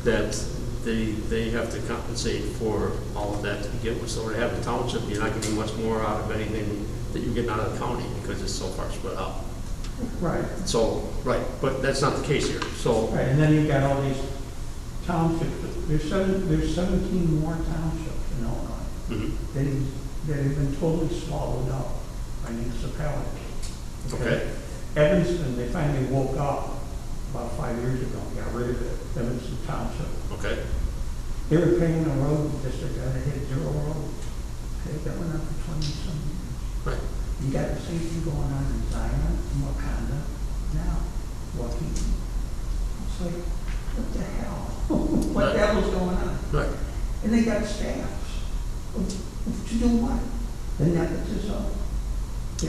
that they have to compensate for all of that to begin with. So to have a township, you're not getting much more out of anything that you're getting out of the county because it's so far spread out. Right. So, right, but that's not the case here. So. Right, and then you've got all these townships. There's 17 more townships in Illinois that have been totally swallowed up by municipalities. Okay. Evanston, they finally woke up about 5 years ago and got rid of it, Evanston Township. Okay. They were paying a road district that had 0 road. Okay, that went up for 20-some years. Right. You got the same thing going on in Zion, Wakanda, now, Waukegan. It's like, what the hell? What the hell is going on? Right. And they got staffs. To do what? The nepotism.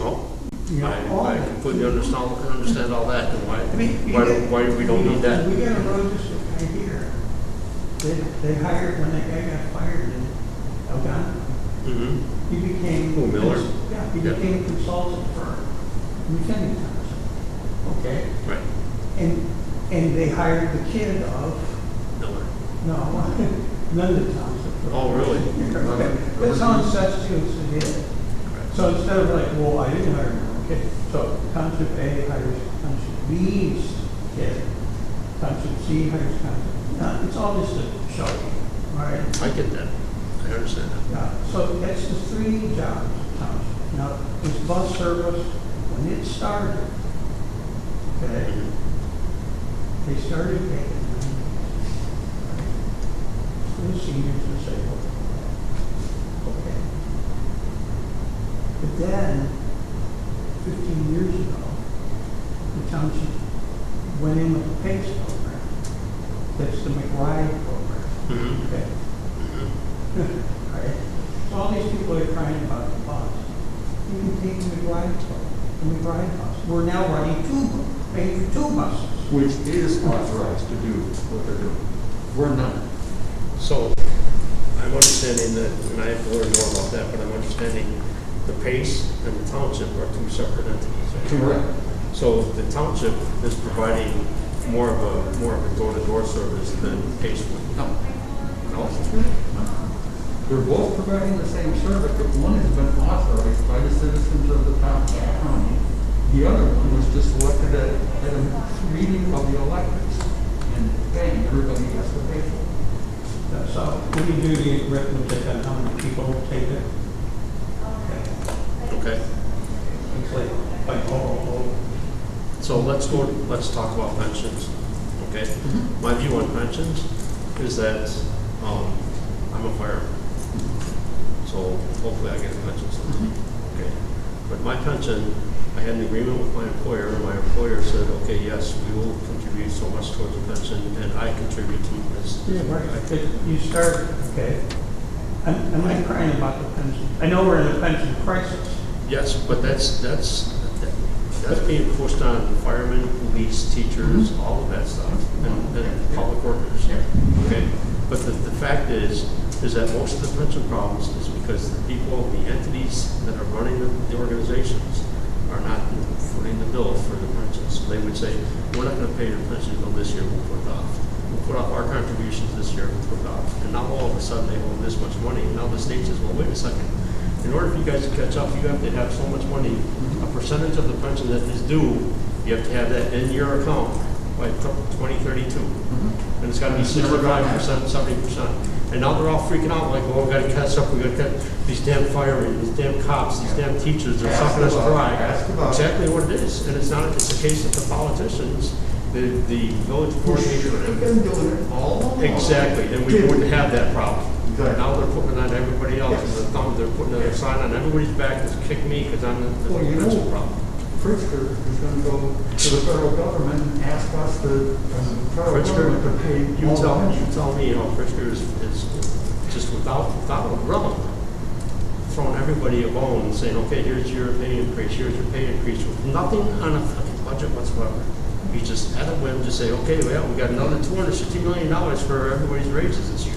Oh, You know, all I that. completely understand all that, and why, I mean, why we don't need that. We got a road district guy here. They hired, when that guy got fired in Algonquin, Mm-hmm. he became. Who, Miller? Yeah, he Yeah. became a consultant for Mchenry Township. Okay? Right. And they hired the kid of, Miller. no, London Township. Oh, really? Okay. That's how incestuous it is. So instead of like, well, I didn't hire him, okay, so Township A hires Township B's kid, Township C hires Township, no, it's all just a show, all right? I get that. I understand that. Yeah, so that's the 3 jobs, Township. Now, this bus service, when it started, okay, they started paying for the seniors and disabled. Okay. But then, 15 years ago, the township went in with the PACE program. That's the McBride program. Mm-hmm. Okay. Right? So all these people are crying about the bus. You can take the McBride bus. We're now running 2, paying for 2 buses. Which is authorized to do what they're doing. We're not. So, I'm understanding that, and I have to learn more about that, but I'm understanding the PACE and the township are 2 separate entities. Right? Correct. So the township is providing more of a door-to-door service than PACE would. No. No? They're both providing the same service, but one has been authorized by the citizens of the town of county. The other one was just elected at a reading of the electors. And bang, everybody has to pay for it. So when you do the arithmetic on how many people take it, Okay. it's like oh. So let's talk about pensions. Okay. My view on pensions is that I'm a fireman. So hopefully I get a pension someday. Okay. But my pension, I had an agreement with my employer, and my employer said, okay, yes, we will contribute so much towards the pension, and I contribute to this. Yeah, right. You start, okay. I'm not crying about the pension. I know we're in a pension crisis. Yes, but that's being pushed on firemen, police, teachers, all of that stuff, and public workers. Okay, but the fact is that most of the pension problems is because the people, the entities that are running the organizations are not footing the bill for the pensions. So they would say, we're not going to pay your pension bill this year, we'll put it off. We'll put off our contributions this year, we'll put it off. And now all of a sudden they owe this much money. And now the state says, well, wait a second. In order for you guys to catch up, you have to have so much money, a percentage of the pension that is due, you have to have that in your account by 2032. And it's got to be 65%, 70%. And now they're all freaking out like, well, we got to catch up, we got to catch these damn firemen, these damn cops, these damn teachers, they're sucking us dry. Exactly what it is. And it's a case that the politicians, the village coordinator. They've been doing it all along. Exactly, and we wouldn't have that problem. Exactly. Now they're putting it on everybody else, and the thumb, they're putting a sign on everybody's back that's kick me because I'm the pension problem. Pritzker is going to go to the federal government and ask us to, federal government to pay You tell me, Pritzker is just without a umbrella, throwing everybody a bone and saying, okay, here's your pay increase, here's your pay increase, with nothing on a fucking budget whatsoever. You just at a whim just say, okay, well, we got another $260 million for everybody's raises this year.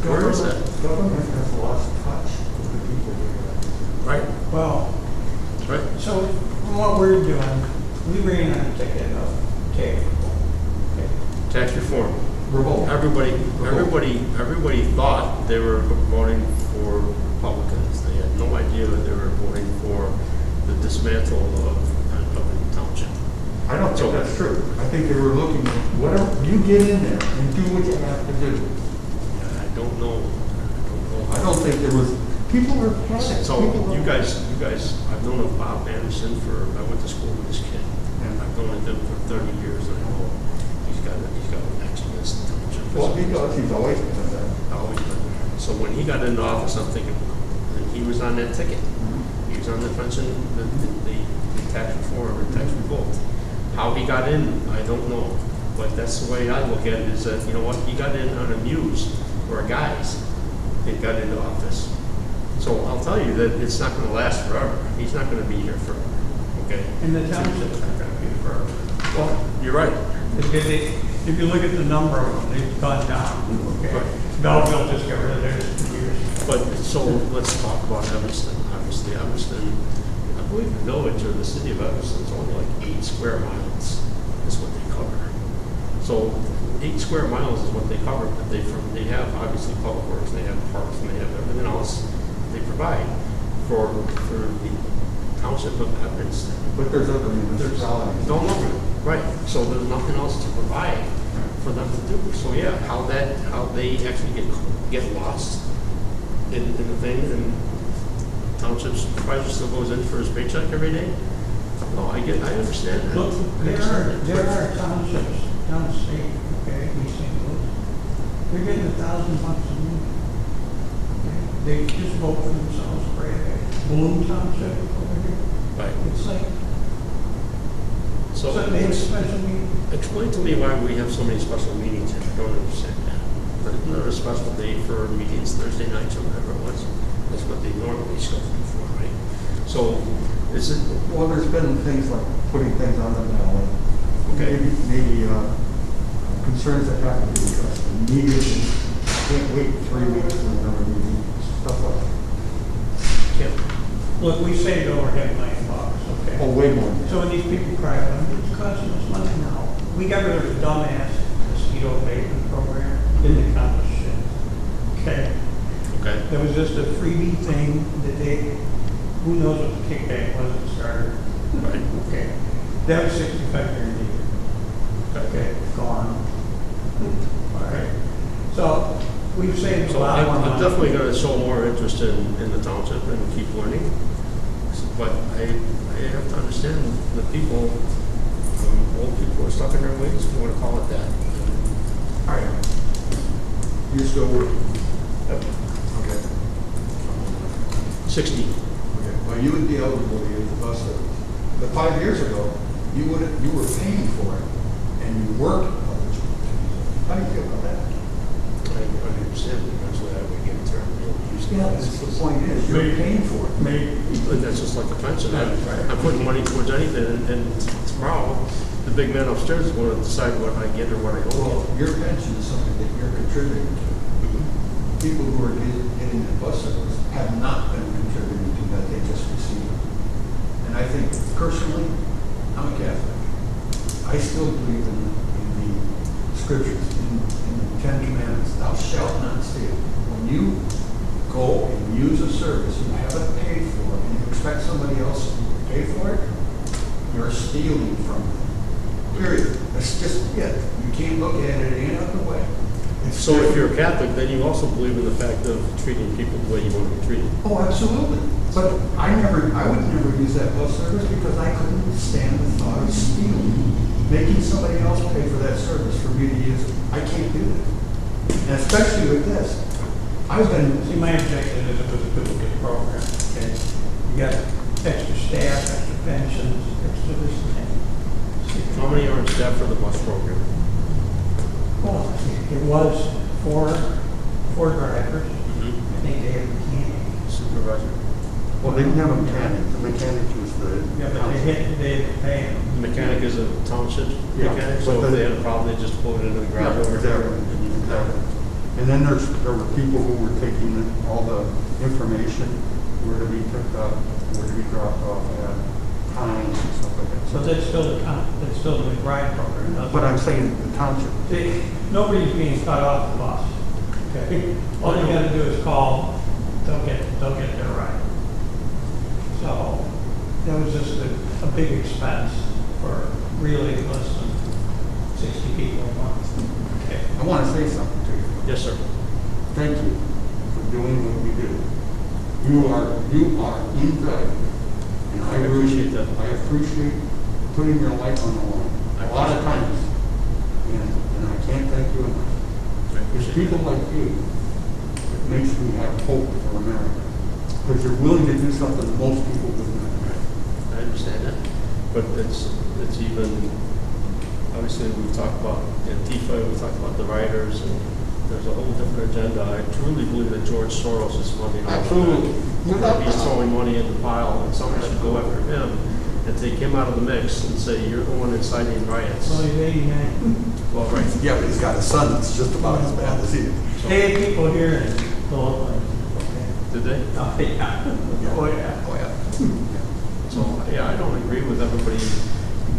Where is that? Government has lost touch with the people. Right. Well, right. So from what we're doing, we ran on a ticket of tax reform. Okay. Tax reform. Revolt. Everybody thought they were voting for Republicans. They had no idea that they were voting for the dismantle of the township. I don't think that's true. I think they were looking at whatever, you get in there and do what you have to do. I don't know. I don't think there was, people were panicked. So you guys, I've known of Bob Anderson I went to school with this kid, and I've known him for 30 years, and I know he's got an excellence in township. Well, he does, he's always been there. Always been there. So when he got into office, I'm thinking, and he was on that ticket. He was on the pension, the tax reform, or tax revolt. How he got in, I don't know. But that's the way I look at it, is that, you know what, he got in on a muse, or a guise, he got into office. So I'll tell you that it's not gonna last forever. He's not gonna be here forever, okay? And the township's not gonna be forever. Well, you're right. If you look at the number of them, they've gone down, okay? Belleville just got rid of theirs for years. But, so let's talk about Evanston. Obviously, Evanston, I believe the village or the city of Evanston is only like 8 square miles is what they cover. So 8 square miles is what they cover, but they have obviously public works, they have parks, and they have everything else they provide for the township of Evanston. But there's other municipalities. No longer, right. So there's nothing else to provide for them to do. So yeah, how they actually get lost in the thing, and township supervisor still goes in for his paycheck every day. No, I understand that. Look, there are townships downstate, okay, East St. Louis. They're getting $1,000 a year. Okay? They just vote for themselves for a Bloom Township over here. Right. It's like, So they have special meetings. Explain to me why we have so many special meetings here. I don't understand that. Another special day for meetings Thursday nights or whatever it was. That's what they normally schedule for, right? So is it? Well, there's been things like putting things on the ballot. Okay. Maybe concerns that have to be addressed immediately. Can't wait 3 weeks for another meeting, stuff like that. Look, we saved over $5 million, okay? Oh, way more. So when these people cry, it's costing us money now. We got rid of the dumbass mosquito abatement program, didn't accomplish shit. Okay? Okay. There was just a freebie thing that who knows what the kickback was at the start. Right. Okay. That was 65 grand a year. Okay, gone. All right. So we've saved a So lot more I'm money. definitely going to show more interest in the township and keep learning. But I have to understand the people, old people are stuck in their ways, if you want to call it that. All right. You're still working? Yep. Okay. 60. Okay. Well, you would be eligible to use the bus service. But 5 years ago, you were paying for it, and you weren't eligible to use it. How do you feel about that? I understand that eventually I would get a term. Yeah, the point is, you're paying for it. Maybe. But that's just like a pension. I'm putting money towards anything, and tomorrow, the big man upstairs is going to decide what I get or what I don't Well, get. your pension is something that you're contributing to. People who are getting the bus service have not been contributing to that, they just received it. And I think, personally, I'm a Catholic. I still believe in the scriptures, in the 10 Commandments, thou shalt not steal. When you go and use a service you haven't paid for, and you expect somebody else to pay for it, you're stealing from them. Period. That's just it. You can't look at it any other way. So if you're a Catholic, then you also believe in the fact of treating people the way you want to be treated. Oh, absolutely. But I would never use that bus service because I couldn't stand the thought of stealing, making somebody else pay for that service for me to use it. I can't do that. And especially with this. See, my objection is it was a duplicate program, okay? You got extra staff, extra pensions, extra this and that. How many are on staff for the bus program? Well, it was four drivers. I think they had a mechanic. Supervisor? Well, they didn't have a mechanic. The mechanic was the... Yeah, but they had to pay him. The mechanic is a township Yeah, mechanic, so if they had a problem, they just pulled it into the ground over there. Exactly. And then there were people who were taking all the information, where to be picked up, where to be dropped off at, times and stuff like that. So that's still the McBride program, doesn't it? But I'm saying the township. See, nobody's being cut off the bus. Okay? All you gotta do is call, they'll get their ride. So that was just a big expense for really less than 60 people a month. Okay. I want to say something to you. Yes, sir. Thank you for doing what you do. You are invaluable. And I appreciate that. I appreciate putting your life on the line. A lot of times. And I can't thank you enough. It's people like you that makes me have hope for America. Because you're willing to do something most people would not. I understand that. But it's even, obviously we talk about Antifa, we talk about the rioters, and there's a whole different agenda. I truly believe that George Soros is funding all of that. Absolutely. if he's throwing money in the pile, and someone should go after him and take him out of the mix and say, you're the one inciting riots. Well, he's 89. Well, right. Yeah, but he's got a son that's just about as bad as he is. They had people here and thought, like, Did they? oh, yeah. Oh, yeah. Oh, yeah. So, yeah, I don't agree with everybody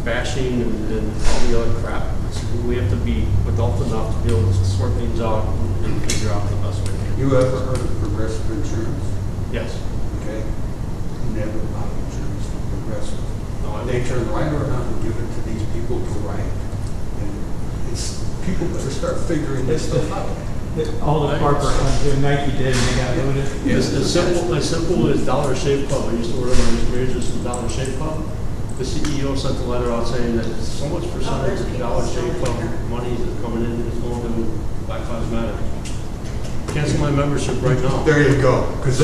bashing and all the other crap. We have to be adult enough to be able to sort things out and figure out the best way. You ever heard of Progressive Insurance? Yes. Okay? Never bought insurance from Progressive. No, They turn right around and give it to these people to write. And it's, people better start figuring this stuff out. All the Harper ones, the Nike did, and they got loaded. As simple as Dollar Shave Club. I used to work on these majors from Dollar Shave Club. The CEO sent a letter out saying that so much percentage of Dollar Shave Club money is coming in is going to Black Lives Matter. Cancel my membership right now. There you go. 'Cause